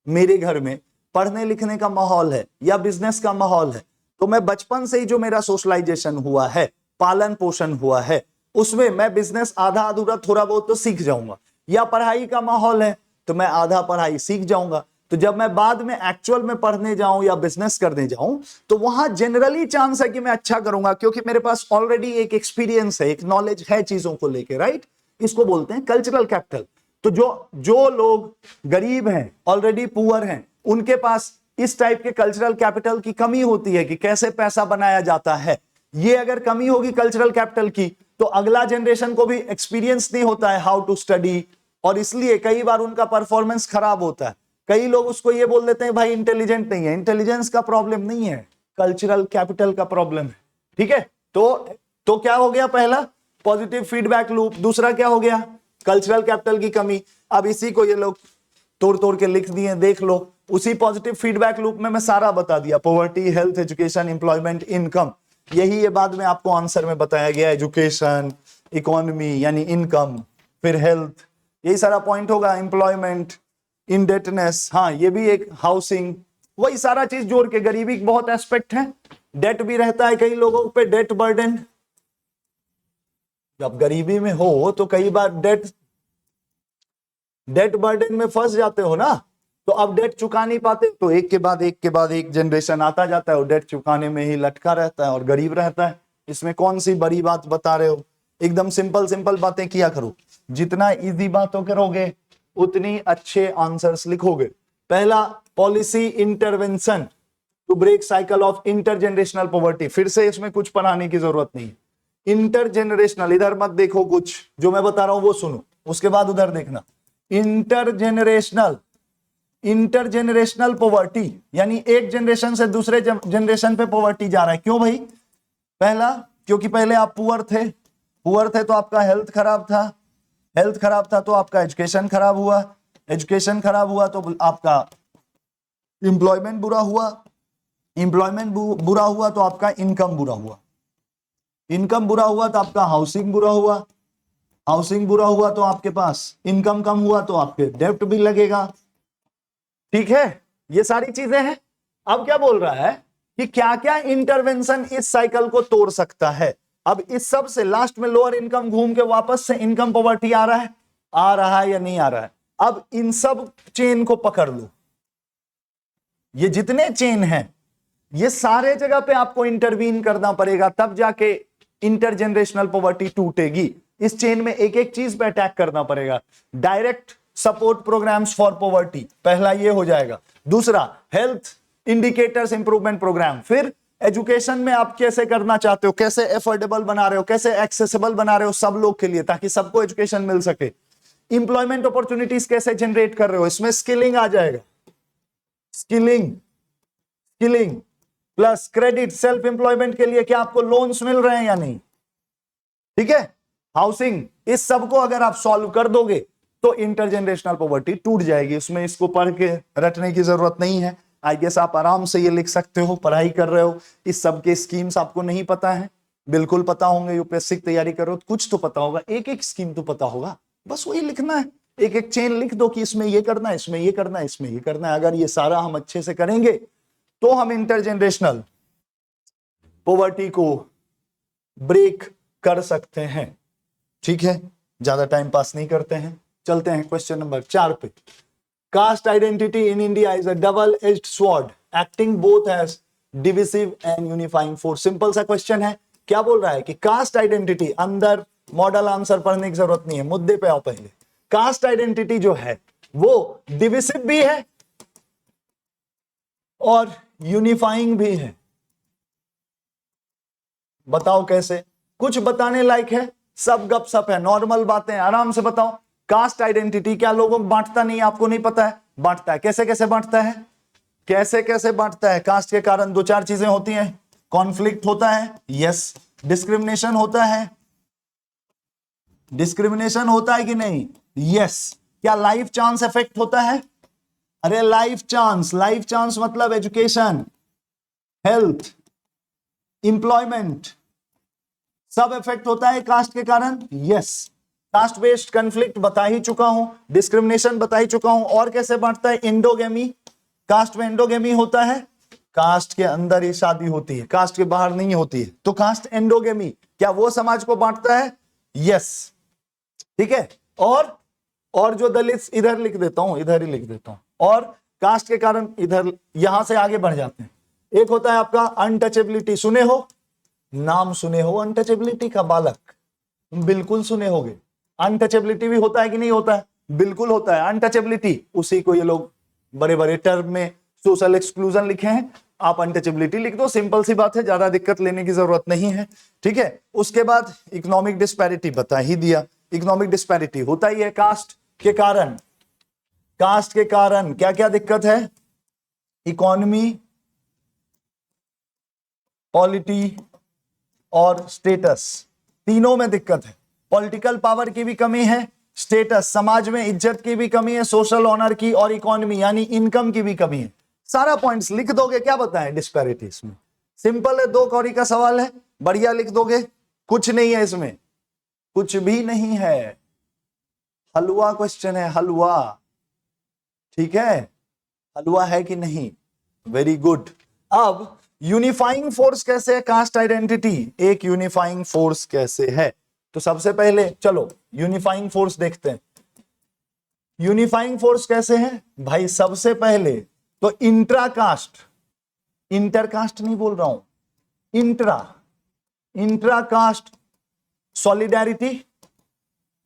मेरे घर में पढ़ने लिखने का माहौल है या बिजनेस का माहौल है, तो मैं बचपन से ही जो मेरा सोशलाइजेशन हुआ है, पालन पोषण हुआ है, उसमें मैं बिजनेस आधा अधूरा थोड़ा बहुत तो सीख जाऊंगा, या पढ़ाई का माहौल है तो मैं आधा पढ़ाई सीख जाऊंगा। तो जब मैं बाद में एक्चुअल में पढ़ने जाऊं या बिजनेस करने जाऊं तो वहां जनरली चांस है कि मैं अच्छा करूंगा, क्योंकि मेरे पास ऑलरेडी एक एक्सपीरियंस है, एक नॉलेज है चीजों को लेके, राइट। इसको बोलते हैं कल्चरल कैपिटल। तो जो लोग गरीब हैं, ऑलरेडी पुअर हैं, उनके पास इस टाइप के कल्चरल कैपिटल की कमी होती है कि कैसे पैसा बनाया जाता है। ये अगर कमी होगी कल्चरल कैपिटल की तो अगला जनरेशन को भी एक्सपीरियंस नहीं होता है हाउ टू स्टडी, और इसलिए कई बार उनका परफॉर्मेंस खराब होता है। कई लोग उसको ये बोल देते हैं भाई इंटेलिजेंट नहीं है, इंटेलिजेंस का प्रॉब्लम नहीं है, कल्चरल कैपिटल का प्रॉब्लम है, ठीक है। तो क्या हो गया, पहला पॉजिटिव फीडबैक लूप, दूसरा क्या हो गया, कल्चरल कैपिटल की कमी। अब इसी को ये लोग तोड़ तोड़ के लिख दिए, देख लो, उसी पॉजिटिव फीडबैक लूप में मैं सारा बता दिया, poverty, health, education, employment, income, यही ये बाद में आपको आंसर में बताया गया, एजुकेशन, इकोनॉमी यानी इनकम, फिर हेल्थ, यही सारा पॉइंट होगा, एम्प्लॉयमेंट, इंडेटनेस, हाँ ये भी एक, हाउसिंग, वही सारा चीज जोड़ के। गरीबी के बहुत एस्पेक्ट है, डेट भी रहता है कई लोगों पे, डेट बर्डन, जब गरीबी में हो तो कई बार डेट बर्डन में फंस जाते हो ना, तो अब डेट चुका नहीं पाते तो एक के बाद एक जनरेशन आता जाता है और डेट चुकाने में ही लटका रहता है और गरीब रहता है। इसमें कौन सी बड़ी बात बता रहे हो, एकदम सिंपल बातें किया करो, जितना इजी बातों करोगे उतनी अच्छे आंसर्स लिखोगे। पहला policy intervention to break cycle of intergenerational poverty, फिर से इसमें कुछ पढ़ाने की जरूरत नहीं, इंटरजेनरेशनल, इधर मत देखो, कुछ जो मैं बता रहा हूं वो सुनो, उसके बाद उधर देखना। इंटरजेनरेशनल पॉवर्टी यानी एक जनरेशन से दूसरे जनरेशन पे पॉवर्टी जा रहा है। क्यों भाई, पहला क्योंकि पहले आप पुअर थे तो आपका हेल्थ खराब था तो आपका एजुकेशन खराब हुआ तो आपका एम्प्लॉयमेंट बुरा हुआ, एम्प्लॉयमेंट बुरा हुआ तो आपका इनकम बुरा हुआ, इनकम बुरा हुआ तो आपका हाउसिंग बुरा हुआ, हाउसिंग बुरा हुआ तो आपके पास इनकम कम हुआ तो आपके डेब्ट भी लगेगा। ठीक है, ये सारी चीजें हैं। अब क्या बोल रहा है कि क्या क्या इंटरवेंशन इस साइकिल को तोड़ सकता है। अब इस सब से लास्ट में लोअर इनकम घूम के वापस से इनकम पॉवर्टी आ रहा है या नहीं आ रहा है। अब इन सब चेन को पकड़ लो, ये जितने चेन हैं ये सारे जगह पे आपको इंटरवीन करना पड़ेगा, तब जाके इंटरजेनरेशनल पॉवर्टी टूटेगी। इस चेन में एक एक चीज पे अटैक करना पड़ेगा। Direct support programs for poverty, पहला ये हो जाएगा। दूसरा हेल्थ इंडिकेटर्स इंप्रूवमेंट प्रोग्राम। फिर एजुकेशन में आप कैसे करना चाहते हो, कैसे एफोर्डेबल बना रहे हो, कैसे एक्सेसिबल बना रहे हो सब लोग के लिए, ताकि सबको एजुकेशन मिल सके। इंप्लॉयमेंट अपॉर्चुनिटीज कैसे जनरेट कर रहे हो, इसमें स्किलिंग आ जाएगा, skilling plus credit self employment के लिए क्या आपको लोन्स मिल रहे हैं या नहीं। ठीक है, हाउसिंग, इस सब को अगर आप सॉल्व कर दोगे तो इंटरजेनरेशनल पॉवर्टी टूट जाएगी। उसमें इसको पढ़ के रटने की जरूरत नहीं है। आई गेस आप आराम से ये लिख सकते हो, पढ़ाई कर रहे हो, इस सब के स्कीम्स आपको नहीं पता है, बिल्कुल पता होंगे। यूपीएससी की तैयारी करो तो कुछ तो पता होगा, एक एक स्कीम तो पता होगा, बस वही लिखना है। एक एक चेन लिख दो कि इसमें ये करना है, इसमें ये करना है, इसमें ये करना है। अगर ये सारा हम अच्छे से करेंगे तो हम इंटरजेनरेशनल पॉवर्टी को ब्रेक कर सकते हैं। ठीक है, ज्यादा टाइम पास नहीं करते हैं, चलते हैं क्वेश्चन नंबर 4 पे। Caste identity in India is a double edged sword acting both as divisive and unifying force. Simple सा क्वेश्चन है। क्या बोल रहा है कि कास्ट आइडेंटिटी, अंदर मॉडल आंसर पढ़ने की जरूरत नहीं है, मुद्दे पे आओ पहले। कास्ट आइडेंटिटी जो है वो डिविसिव भी है और यूनिफाइंग भी है। बताओ कैसे? कुछ बताने लायक है? सब गपशप है, नॉर्मल बातें, आराम से बताओ। कास्ट आइडेंटिटी क्या लोगों को बांटता नहीं, आपको नहीं पता है? बांटता है। कैसे कैसे बांटता है, कैसे कैसे बांटता है? कास्ट के कारण दो चार चीजें होती हैं। कॉन्फ्लिक्ट होता है, यस। डिस्क्रिमिनेशन होता है, डिस्क्रिमिनेशन होता है कि नहीं, यस। क्या लाइफ चांस इफेक्ट होता है? अरे लाइफ चांस मतलब एजुकेशन, हेल्थ, इंप्लॉयमेंट, सब इफेक्ट होता है कास्ट के कारण, यस। कास्ट बेस्ड कॉन्फ्लिक्ट बता ही चुका हूं, डिस्क्रिमिनेशन बता ही चुका हूं। और कैसे बांटता है? एंडोगेमी, कास्ट में एंडोगेमी होता है, कास्ट के अंदर ही शादी होती है, कास्ट के बाहर नहीं होती है, तो कास्ट एंडोगेमी, क्या वो समाज को बांटता है? यस। ठीक है, और जो दलित, इधर लिख देता हूं, इधर ही लिख देता हूं, और कास्ट के कारण इधर, यहां से आगे बढ़ जाते हैं। एक होता है आपका अनटचेबिलिटी, सुने हो, नाम सुने हो अनटचेबिलिटी का? बालक, बिल्कुल सुने होगे। अनटचेबिलिटी भी होता है कि नहीं होता है? बिल्कुल होता है अनटचेबिलिटी। उसी को ये लोग बड़े बड़े टर्म में सोशल एक्सक्लूजन लिखे हैं, आप अनटचेबिलिटी लिख दो, सिंपल सी बात है, ज्यादा दिक्कत लेने की जरूरत नहीं है। ठीक है, उसके बाद इकोनॉमिक डिस्पैरिटी बता ही दिया। इकोनॉमिक डिस्पैरिटी होता ही है कास्ट के कारण। कास्ट के कारण क्या क्या दिक्कत है? इकोनॉमी, पॉलिटी और स्टेटस, तीनों में दिक्कत है। पॉलिटिकल पावर की भी कमी है, स्टेटस, समाज में इज्जत की भी कमी है, सोशल ऑनर की, और इकोनॉमी यानी इनकम की भी कमी है। सारा पॉइंट्स लिख दोगे, क्या बताएं डिस्पैरिटी इसमें? सिंपल है, 2 कौड़ी का सवाल है, बढ़िया लिख दोगे। कुछ नहीं है इसमें, कुछ भी नहीं है, हलवा क्वेश्चन है, हलवा। ठीक है, हलवा है कि नहीं? Very good. अब यूनिफाइंग फोर्स कैसे है कास्ट आइडेंटिटी? एक यूनिफाइंग फोर्स कैसे है? तो सबसे पहले चलो यूनिफाइंग फोर्स देखते हैं। यूनिफाइंग फोर्स कैसे है भाई? सबसे पहले तो इंट्रा कास्ट, इंटर कास्ट नहीं बोल रहा हूं, इंट्रा कास्ट सॉलिडेरिटी।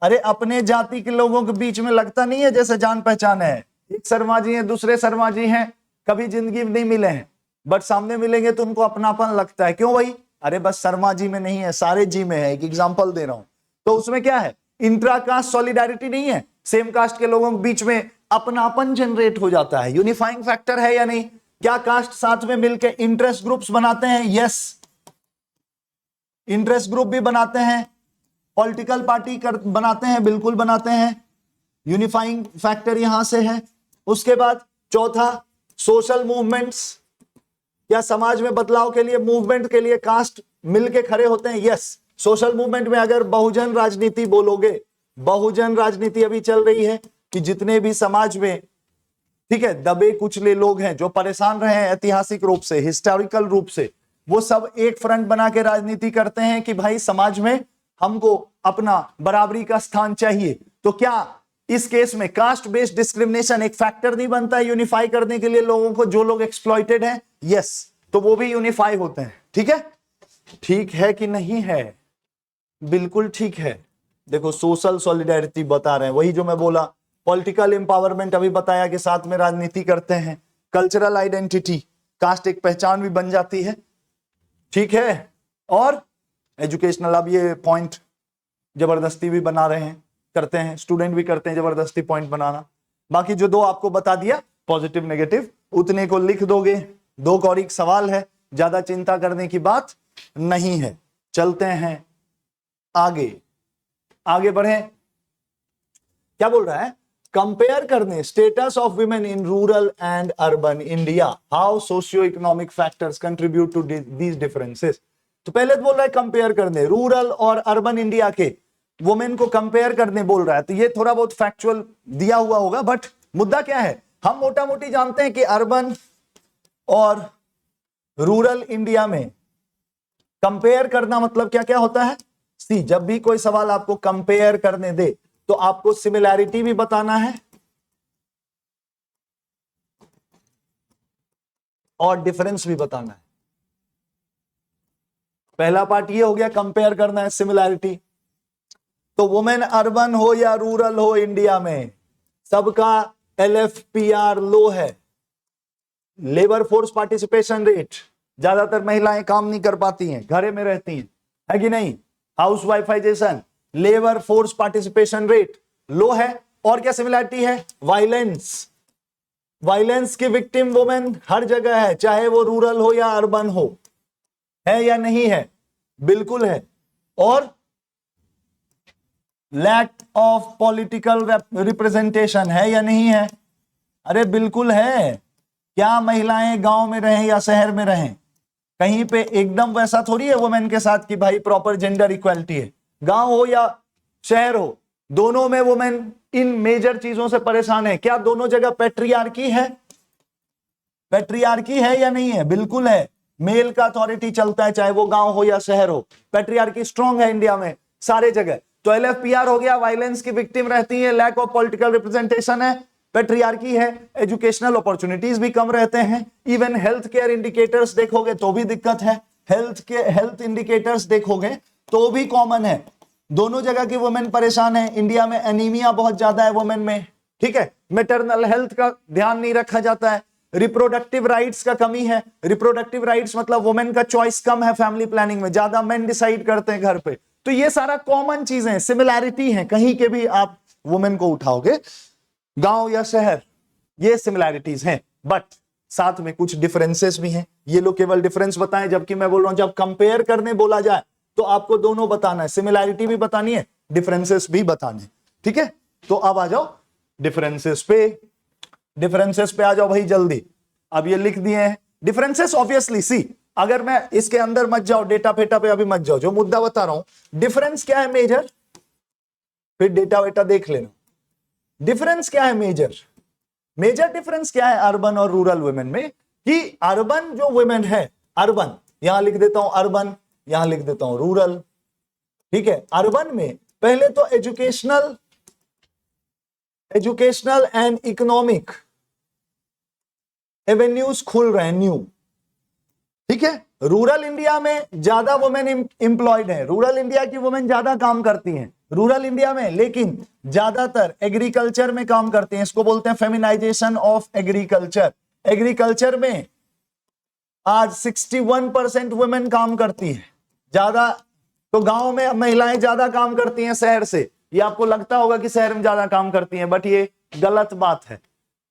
अरे अपने जाति के लोगों के बीच में लगता नहीं है जैसे जान पहचान है, एक शर्मा जी हैं, दूसरे शर्मा जी हैं, कभी जिंदगी में नहीं मिले हैं, बट सामने मिलेंगे तो उनको अपनापन लगता है। क्यों भाई? अरे बस शर्मा जी में नहीं है, सारे जी में है। एक एग्जांपल दे रहा हूं, तो उसमें क्या है? इंट्रा कास्ट सॉलिडेरिटी नहीं है, सेम कास्ट के लोगों के बीच में अपनापन जनरेट हो जाता है। यूनिफाइंग फैक्टर है या नहीं? क्या कास्ट साथ में मिलकर इंटरेस्ट ग्रुप्स बनाते हैं? यस, इंटरेस्ट ग्रुप भी बनाते हैं, पॉलिटिकल पार्टी बनाते हैं, बिल्कुल बनाते हैं। यूनिफाइंग फैक्टर यहां से है। उसके बाद चौथा, सोशल मूवमेंट्स, क्या समाज में बदलाव के लिए, मूवमेंट के लिए कास्ट मिलके खड़े होते हैं? यस। सोशल मूवमेंट में अगर बहुजन राजनीति बोलोगे, बहुजन राजनीति अभी चल रही है कि जितने भी समाज में, ठीक है, दबे कुचले लोग हैं, जो परेशान रहे हैं ऐतिहासिक रूप से, हिस्टोरिकल रूप से, वो सब एक फ्रंट बना के राजनीति करते हैं कि भाई समाज में हमको अपना बराबरी का स्थान चाहिए। तो क्या इस केस में कास्ट बेस्ड डिस्क्रिमिनेशन एक फैक्टर नहीं बनता है यूनिफाई करने के लिए लोगों को, जो लोग एक्सप्लॉइटेड हैं? यस। तो वो भी यूनिफाई होते हैं। ठीक है, ठीक है कि नहीं है? बिल्कुल ठीक है। देखो सोशल सॉलिडेरिटी बता रहे हैं, वही जो मैं बोला, पॉलिटिकल एम्पावरमेंट अभी बताया कि साथ में राजनीति करते हैं, कल्चरल आइडेंटिटी, कास्ट एक पहचान भी बन जाती है। ठीक है, और एजुकेशनल, अब ये पॉइंट जबरदस्ती भी बना रहे हैं, करते हैं, स्टूडेंट भी करते हैं जबरदस्ती पॉइंट बनाना। बाकी जो दो आपको बता दिया पॉजिटिव नेगेटिव, उतने को लिख दोगे। 2 और एक सवाल है, ज्यादा चिंता करने की बात नहीं है। चलते हैं आगे, आगे बढ़े। क्या बोल रहा है? कंपेयर करने status of women in rural and urban India, how socio economic factors contribute to these differences. तो पहले तो बोल रहा है कंपेयर करने, रूरल और अर्बन इंडिया के वुमेन को कंपेयर करने बोल रहा है। तो ये थोड़ा बहुत फैक्चुअल दिया हुआ होगा, बट मुद्दा क्या है, हम मोटा मोटी जानते हैं कि अर्बन और रूरल इंडिया में कंपेयर करना मतलब क्या क्या होता है। सी, जब भी कोई सवाल आपको कंपेयर करने दे तो आपको सिमिलैरिटी भी बताना है और डिफरेंस भी बताना है। पहला पार्ट ये हो गया, कंपेयर करना है, सिमिलैरिटी। तो वुमेन अर्बन हो या रूरल हो इंडिया में, सबका LFPR लो है, लेबर फोर्स पार्टिसिपेशन रेट। ज्यादातर महिलाएं काम नहीं कर पाती हैं, घरे में रहती हैं, है कि नहीं? Housewifization, labour force participation rate low है। और क्या सिमिलरिटी है? वायलेंस, वायलेंस की विक्टिम वुमेन हर जगह है, चाहे वो रूरल हो या अर्बन हो, है या नहीं है? बिल्कुल है। और लैक ऑफ पॉलिटिकल रिप्रेजेंटेशन है या नहीं है? अरे बिल्कुल है। क्या महिलाएं गांव में रहें या शहर में रहें, कहीं पे एकदम वैसा थोड़ी है वुमेन के साथ कि भाई प्रॉपर जेंडर इक्वालिटी है। गांव हो या शहर हो, दोनों में वुमेन इन मेजर चीजों से परेशान है। क्या दोनों जगह पैट्रियार्की है? पैट्रियार्की है या नहीं है? बिल्कुल है। मेल का अथॉरिटी चलता है, चाहे वो गांव हो या शहर हो। पैट्रियार्की स्ट्रांग है इंडिया में सारे जगह। तो LFPR हो गया, वायलेंस की विक्टिम रहती है, लैक ऑफ पॉलिटिकल रिप्रेजेंटेशन है, पैट्रियार्की है, एजुकेशनल अपॉर्चुनिटीज भी कम रहते हैं। इवन हेल्थ केयर इंडिकेटर्स देखोगे तो भी दिक्कत है, हेल्थ इंडिकेटर्स देखोगे तो भी कॉमन है। दोनों जगह की वुमेन परेशान है। इंडिया में एनीमिया बहुत ज्यादा है वुमेन में, ठीक है। मैटरनल हेल्थ का ध्यान नहीं रखा जाता है। रिप्रोडक्टिव राइट्स का कमी है। रिप्रोडक्टिव राइट्स मतलब वुमेन का चॉइस कम है फैमिली प्लानिंग में, ज्यादा मेन डिसाइड करते हैं घर पे। तो ये सारा कॉमन चीजें हैं, सिमिलैरिटी है। कहीं के भी आप वुमेन को उठाओगे, गांव या शहर, ये सिमिलैरिटीज हैं, बट साथ में कुछ डिफरेंसेस भी हैं। ये लोग केवल डिफरेंस बताएं, जबकि मैं बोल रहा हूं जब कंपेयर करने बोला जाए तो आपको दोनों बताना है, सिमिलैरिटी भी बतानी है, डिफरेंसेस भी बताने, ठीक है। तो अब आ जाओ डिफरेंसेस पे, डिफरेंसेस पे आ जाओ भाई जल्दी। अब ये लिख दिए हैं डिफरेंसेस। ऑब्वियसली सी, अगर मैं इसके अंदर मत जाओ, डेटा फेटा पे अभी मत जाओ, जो मुद्दा बता रहा हूं डिफरेंस क्या है मेजर, फिर डेटा वेटा देख लेना। डिफरेंस क्या है मेजर, मेजर डिफरेंस क्या है अर्बन और रूरल वुमेन में, कि अर्बन जो वुमेन है, अर्बन यहां लिख देता हूं, अर्बन यहां लिख देता हूं रूरल, ठीक है। अर्बन में पहले तो एजुकेशनल एंड इकोनॉमिक एवेन्यूज खुल रहे हैं न्यू, ठीक है। रूरल इंडिया में ज्यादा वुमेन एम्प्लॉयड है, रूरल इंडिया की वुमेन ज्यादा काम करती हैं रूरल इंडिया में, लेकिन ज्यादातर एग्रीकल्चर में काम करते हैं। इसको बोलते हैं फेमिनाइजेशन ऑफ एग्रीकल्चर। एग्रीकल्चर में आज 61% वुमेन काम करती है ज्यादा। तो गांव में महिलाएं ज्यादा काम करती हैं शहर से। ये आपको लगता होगा कि शहर में ज्यादा काम करती हैं, बट ये गलत बात है,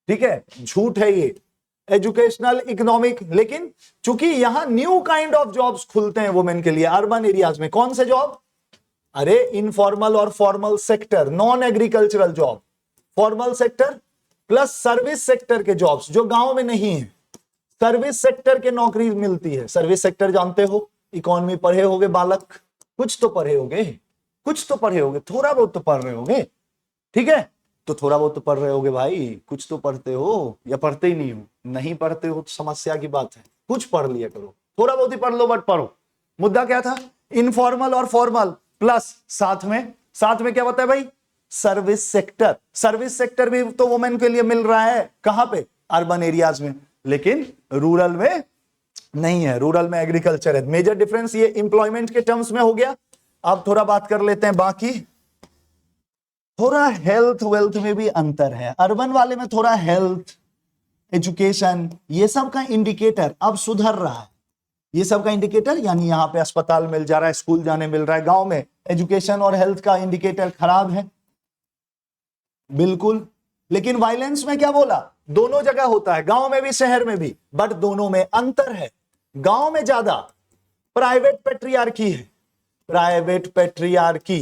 ठीक है, झूठ है ये। एजुकेशनल इकोनॉमिक, लेकिन चूंकि यहां न्यू काइंड ऑफ जॉब्स खुलते हैं वुमेन के लिए अर्बन एरियाज में। कौन से जॉब? अरे इनफॉर्मल और formal sector, non agricultural job, formal sector plus service sector के जॉब्स जो गांव में नहीं है। सर्विस सेक्टर के नौकरी मिलती है। सर्विस सेक्टर जानते हो, इकोनॉमी पढ़े होगे बालक, कुछ तो पढ़े होगे, कुछ तो पढ़े होगे, थोड़ा बहुत तो पढ़ रहे होगे, ठीक है, तो थोड़ा बहुत तो पढ़ रहे होगे भाई, कुछ तो पढ़ते हो या पढ़ते ही नहीं हो। नहीं पढ़ते हो तो समस्या की बात है, कुछ पढ़ लिया करो, थोड़ा बहुत ही पढ़ लो बट पढ़ो। मुद्दा क्या था, इनफॉर्मल और फॉर्मल प्लस साथ में क्या होता है भाई, सर्विस सेक्टर। सर्विस सेक्टर भी तो वुमेन के लिए मिल रहा है, कहां पे, अर्बन एरियाज में, लेकिन रूरल में नहीं है, रूरल में एग्रीकल्चर है। मेजर डिफरेंस ये एम्प्लॉयमेंट के टर्म्स में हो गया। अब थोड़ा बात कर लेते हैं बाकी, थोड़ा हेल्थ वेल्थ में भी अंतर है। अर्बन वाले में थोड़ा हेल्थ, एजुकेशन, ये सब का इंडिकेटर अब सुधर रहा है, ये सब का इंडिकेटर, यानी यहां पे अस्पताल मिल जा रहा है, स्कूल जाने मिल रहा है। गांव में एजुकेशन और हेल्थ का इंडिकेटर खराब है, बिल्कुल। लेकिन वायलेंस में क्या बोला, दोनों जगह होता है, गांव में भी शहर में भी, बट दोनों में अंतर है। गांव में ज्यादा प्राइवेट पेट्रियार्की है, प्राइवेट पेट्रियार्की,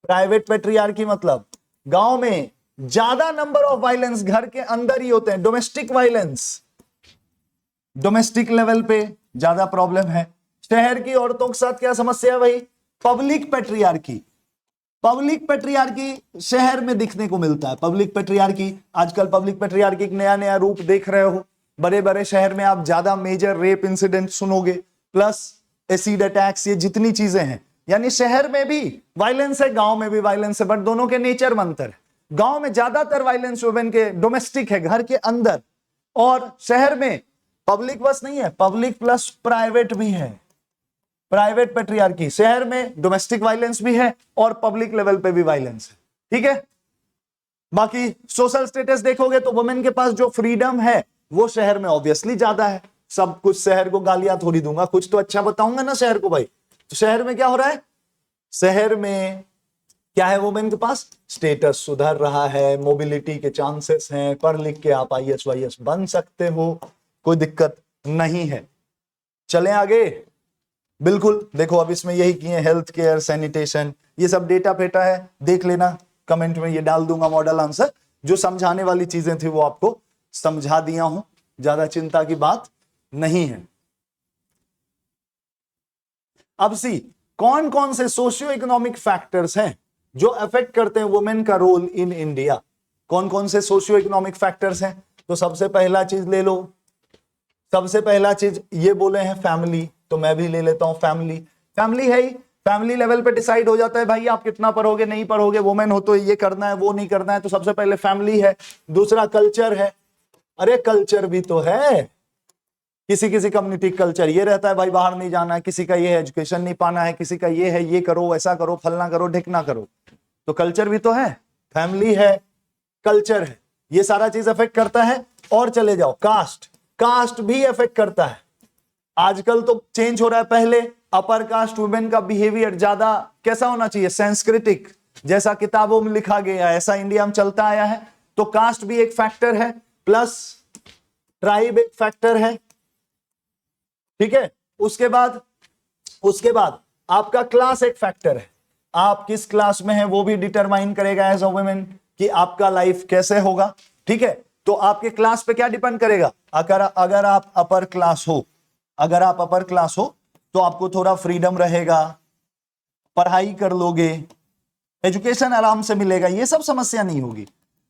प्राइवेट पेट्रियार्की मतलब गांव में ज्यादा नंबर ऑफ वायलेंस घर के अंदर ही होते हैं, डोमेस्टिक वायलेंस, डोमेस्टिक लेवल पे ज्यादा प्रॉब्लम है। शहर की औरतों के साथ क्या समस्या है भाई, पब्लिक पेट्रियार्की। पब्लिक पेट्रियार्की शहर में दिखने को मिलता है, पब्लिक पेट्रियार्की, आजकल पब्लिक पेट्रियार्की नया नया रूप देख रहे हो। बड़े बड़े शहर में आप ज्यादा मेजर रेप इंसिडेंट सुनोगे, प्लस एसिड अटैक्स, ये जितनी चीजें हैं, यानी शहर में भी वायलेंस है, गांव में भी वायलेंस है, बट दोनों के नेचर में अंतर है। गांव में ज्यादातर वायलेंस वुमेन के डोमेस्टिक है, घर के अंदर, और शहर में पब्लिक बस नहीं है, पब्लिक प्लस प्राइवेट भी है, प्राइवेट पेट्रियार्की। शहर में डोमेस्टिक वायलेंस भी है और पब्लिक लेवल पे भी वायलेंस है, ठीक है। बाकी सोशल स्टेटस देखोगे तो वुमेन के पास जो फ्रीडम है वो शहर में ऑब्वियसली ज्यादा है। सब कुछ शहर को गालियां थोड़ी दूंगा, कुछ तो अच्छा बताऊंगा ना शहर को भाई। तो शहर में क्या हो रहा है, शहर में क्या है, वुमेन के पास स्टेटस सुधर रहा है, मोबिलिटी के चांसेस हैं, पढ़ लिख के आप IAS वाईएएस बन सकते हो, कोई दिक्कत नहीं है। चलें आगे, बिल्कुल। देखो अब इसमें यही किए, हेल्थ केयर, सैनिटेशन, ये सब डेटा फेटा है, देख लेना, कमेंट में ये डाल दूंगा मॉडल आंसर। जो समझाने वाली चीजें थी वो आपको समझा दिया हूं, ज्यादा चिंता की बात नहीं है। अब सी, कौन कौन से सोशियो इकोनॉमिक फैक्टर्स हैं जो अफेक्ट करते हैं वुमेन का रोल इन इंडिया। कौन कौन से सोशियो इकोनॉमिक फैक्टर्स हैं, तो सबसे पहला चीज ले लो, सबसे पहला चीज ये बोले हैं फैमिली, तो मैं भी ले लेता हूं फैमिली। फैमिली है ही, फैमिली लेवल पे डिसाइड हो जाता है भाई आप कितना पढ़ोगे नहीं पढ़ोगे, वुमेन हो तो ये करना है वो नहीं करना है, तो सबसे पहले फैमिली है। दूसरा कल्चर है, अरे कल्चर भी तो है, किसी किसी कम्युनिटी कल्चर ये रहता है भाई बाहर नहीं जाना है, किसी का ये है एजुकेशन नहीं पाना है, किसी का ये है ये करो ऐसा करो फलना करो ढिकना करो, तो कल्चर भी तो है, फैमिली है, कल्चर है, ये सारा चीज अफेक्ट करता है। और चले जाओ कास्ट, कास्ट भी अफेक्ट करता है। आजकल तो चेंज हो रहा है, पहले अपर कास्ट वुमेन का बिहेवियर ज्यादा कैसा होना चाहिए, सांस्कृतिक, जैसा किताबों में लिखा गया है ऐसा इंडिया में चलता आया है, तो कास्ट भी एक फैक्टर है, प्लस ट्राइब एक फैक्टर है, ठीक है। उसके बाद आपका क्लास एक फैक्टर है, आप किस क्लास में हैं वो भी डिटरमाइन करेगा एज अ वुमेन कि आपका लाइफ कैसे होगा, ठीक है। तो आपके क्लास पे क्या डिपेंड करेगा, अगर आप अपर क्लास हो, अगर आप अपर क्लास हो तो आपको थोड़ा फ्रीडम रहेगा, पढ़ाई कर लोगे, एजुकेशन आराम से मिलेगा, ये सब समस्या नहीं होगी।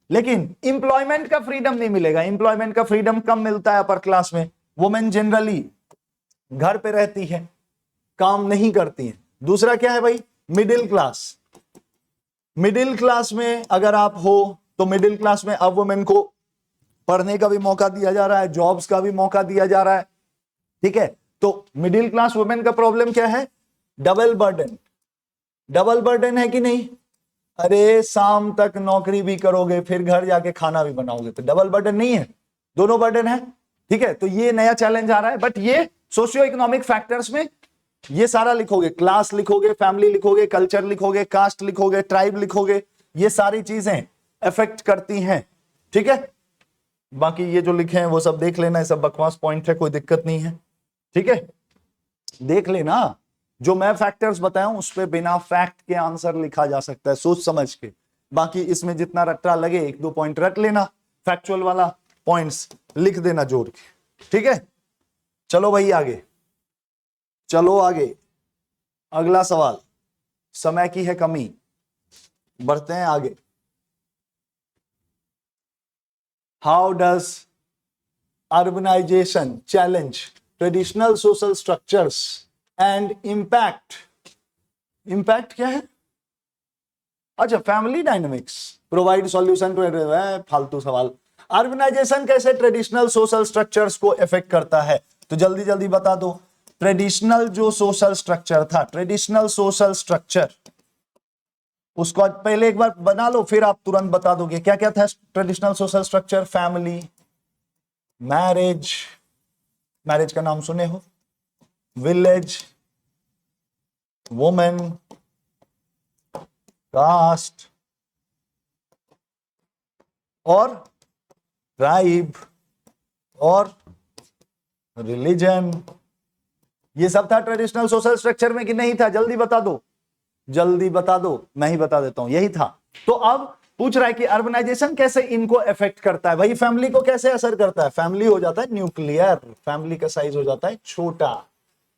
लेकिन इंप्लॉयमेंट का फ्रीडम नहीं मिलेगा, इंप्लॉयमेंट का फ्रीडम कम मिलता है अपर क्लास में। वुमेन जनरली घर पे रहती है, काम नहीं करती है। दूसरा क्या है भाई, मिडिल क्लास, मिडिल क्लास में अगर आप हो तो मिडिल क्लास में अब वुमेन को पढ़ने का भी मौका दिया जा रहा है, जॉब्स का भी मौका दिया जा रहा है, ठीक है। तो मिडिल क्लास वुमेन का प्रॉब्लम क्या है, डबल बर्डन, डबल बर्डन है कि नहीं, अरे शाम तक नौकरी भी करोगे फिर घर जाके खाना भी बनाओगे, तो डबल बर्डन नहीं है, दोनों बर्डन है, ठीक है। तो ये नया चैलेंज आ रहा है, बट ये सोशियो इकोनॉमिक फैक्टर्स में ये सारा लिखोगे, क्लास लिखोगे, फैमिली लिखोगे, कल्चर लिखोगे, कास्ट लिखोगे, ट्राइब लिखोगे, ये सारी चीजें अफेक्ट करती हैं, ठीक है। बाकी ये जो लिखे हैं वो सब देख लेना, ये सब बकवास पॉइंट है, कोई दिक्कत नहीं है, ठीक है, देख लेना। जो मैं फैक्टर्स बताया हूं उस पे बिना फैक्ट के आंसर लिखा जा सकता है सोच समझ के। बाकी इसमें जितना रट्टा लगे 1-2 पॉइंट रट लेना, फैक्चुअल वाला पॉइंट्स लिख देना जोड़ के, ठीक है। चलो भाई आगे, चलो आगे, अगला सवाल, समय की है कमी, बढ़ते हैं आगे। How does urbanisation challenge traditional social structures and impact, impact क्या है? अच्छा, family dynamics, provide solution to, फालतू सवाल। अर्बनाइजेशन कैसे ट्रेडिशनल सोशल स्ट्रक्चर्स को इफेक्ट करता है, तो जल्दी जल्दी बता दो। ट्रेडिशनल जो सोशल स्ट्रक्चर था, ट्रेडिशनल सोशल स्ट्रक्चर, उसको पहले एक बार बना लो, फिर आप तुरंत बता दोगे क्या क्या था traditional social structure. Family, marriage, marriage का नाम सुने हो, विलेज, वुमेन, कास्ट और ट्राइब और रिलीजन। ये सब था ट्रेडिशनल सोशल स्ट्रक्चर में कि नहीं था? जल्दी बता दो, जल्दी बता दो, मैं ही बता देता हूं, यही था। तो अब पूछ रहा है कि अर्बनाइजेशन कैसे इनको इफेक्ट करता है। भाई फैमिली को कैसे असर करता है? फैमिली हो जाता है न्यूक्लियर, फैमिली का साइज हो जाता है छोटा,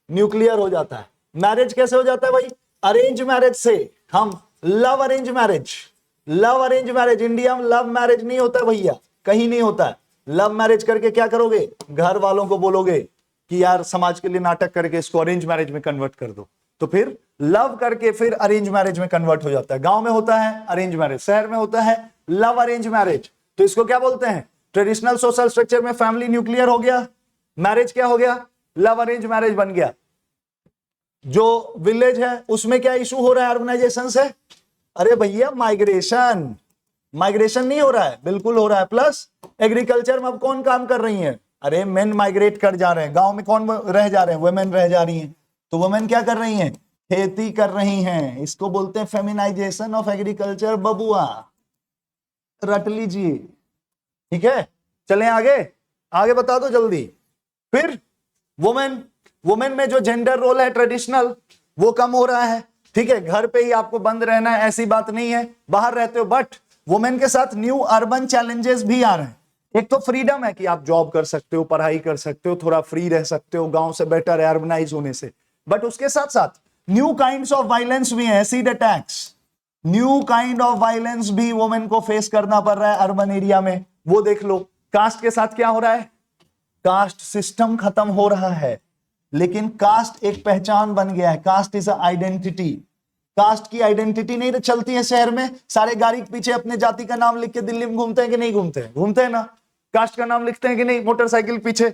न्यूक्लियर हो जाता है। मैरिज कैसे हो जाता है भाई? अरेंज मैरिज से हम love arrange marriage, love arrange marriage, India में लव मैरिज नहीं होता है भैया, कहीं नहीं होता है। लव मैरिज करके क्या करोगे? घर वालों को बोलोगे कि यार समाज के लिए नाटक करके इसको अरेंज मैरिज में कन्वर्ट कर दो, तो फिर लव करके फिर अरेंज मैरिज में कन्वर्ट हो जाता है। गांव में होता है अरेंज मैरिज, शहर में होता है लव अरेंज मैरिज। तो इसको क्या बोलते हैं? ट्रेडिशनल सोशल स्ट्रक्चर में फैमिली न्यूक्लियर हो गया, मैरिज क्या हो गया? लव अरेंज मैरिज बन गया। जो विलेज है उसमें क्या इशू हो रहा है अर्बनाइजेशन से? अरे भैया माइग्रेशन, माइग्रेशन नहीं हो रहा है? बिल्कुल हो रहा है। प्लस एग्रीकल्चर में अब कौन काम कर रही है? अरे मेन माइग्रेट कर जा रहे हैं, गांव में कौन रह जा रहे हैं? वुमेन रह जा रही हैं। तो वुमेन क्या कर रही हैं? खेती कर रही हैं। इसको बोलते हैं फेमिनाइजेशन ऑफ एग्रीकल्चर। बबुआ रट लीजिए, ठीक है। चलें आगे, आगे बता दो जल्दी। फिर वुमेन, वुमेन में जो जेंडर रोल है ट्रेडिशनल, वो कम हो रहा है, ठीक है। घर पे ही आपको बंद रहना है ऐसी बात नहीं है, बाहर रहते हो। बट वुमेन के साथ न्यू अर्बन चैलेंजेस भी आ रहे हैं। एक तो फ्रीडम है कि आप जॉब कर सकते हो, पढ़ाई कर सकते हो, थोड़ा फ्री रह सकते हो, गांव से बेटर है अर्बनाइज होने से। बट उसके साथ साथ न्यू काइंड्स ऑफ वायलेंस भी है, acid attacks, new kind of violence भी वुमेन को फेस करना पड़ रहा है अर्बन एरिया में। वो देख लो। कास्ट के साथ क्या हो रहा है? कास्ट सिस्टम खत्म हो रहा है, लेकिन कास्ट एक पहचान बन गया है। Caste is identity. कास्ट की आइडेंटिटी नहीं चलती है शहर में, सारे गाड़ी के पीछे अपने जाति का नाम लिख के दिल्ली में घूमते हैं कि नहीं घूमते हैं? घूमते हैं ना। कास्ट का नाम लिखते हैं कि नहीं मोटरसाइकिल पीछे?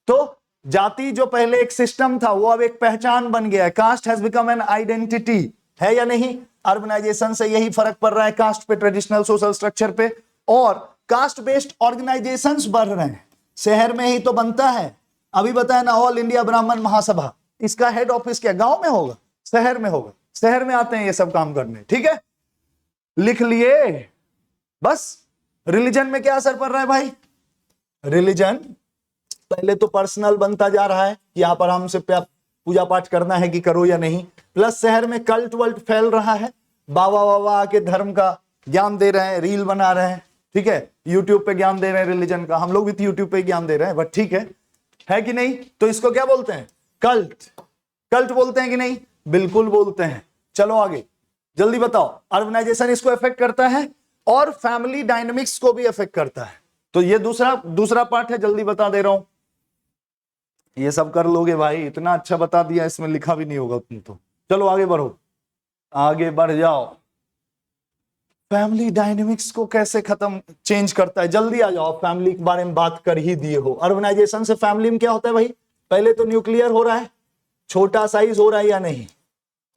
तो जाति जो पहले एक सिस्टम था वो अब एक पहचान बन गया है। Caste has become an identity, है या नहीं? अर्बनाइजेशन से यही फर्क पड़ रहा है कास्ट पे, ट्रेडिशनल सोशल स्ट्रक्चर पे। और कास्ट बेस्ड ऑर्गेनाइजेशंस बढ़ रहे हैं। शहर में ही तो बनता है, अभी बताया ना, ऑल इंडिया ब्राह्मण महासभा, इसका हेड ऑफिस क्या गांव में होगा? शहर में होगा। शहर में आते हैं ये सब काम करने, ठीक है। लिख लिए बस। रिलीजन में क्या असर पड़ रहा है भाई? रिलीजन पहले तो पर्सनल बनता जा रहा है कि आप आराम से पूजा पाठ करना है कि करो या नहीं। प्लस शहर में कल्ट वल्ट फैल रहा है, बाबा बाबा आके धर्म का ज्ञान दे रहे हैं, रील बना रहे हैं, ठीक है, यूट्यूब पे ज्ञान दे रहे हैं रिलीजन का। हम लोग भी यूट्यूब पे ज्ञान दे रहे हैं, बट ठीक है कि नहीं? तो इसको क्या बोलते हैं? कल्ट। कल्ट बोलते हैं कि नहीं? बिल्कुल बोलते हैं। चलो आगे जल्दी बताओ। अर्बनाइजेशन इसको इफेक्ट करता है और फैमिली डायनेमिक्स को भी इफेक्ट करता है। तो ये दूसरा पार्ट है, जल्दी बता दे रहा हूं। ये सब कर लोगे भाई, इतना अच्छा बता दिया, इसमें लिखा भी नहीं होगा तुम तो। चलो आगे बढ़ो, आगे बढ़ जाओ। फैमिली डायनेमिक्स को कैसे चेंज करता है? जल्दी आ जाओ। फैमिली के बारे में बात कर ही दिए हो। अर्बनाइजेशन से फैमिली में क्या होता है भाई? पहले तो न्यूक्लियर हो रहा है, छोटा साइज हो रहा है या नहीं?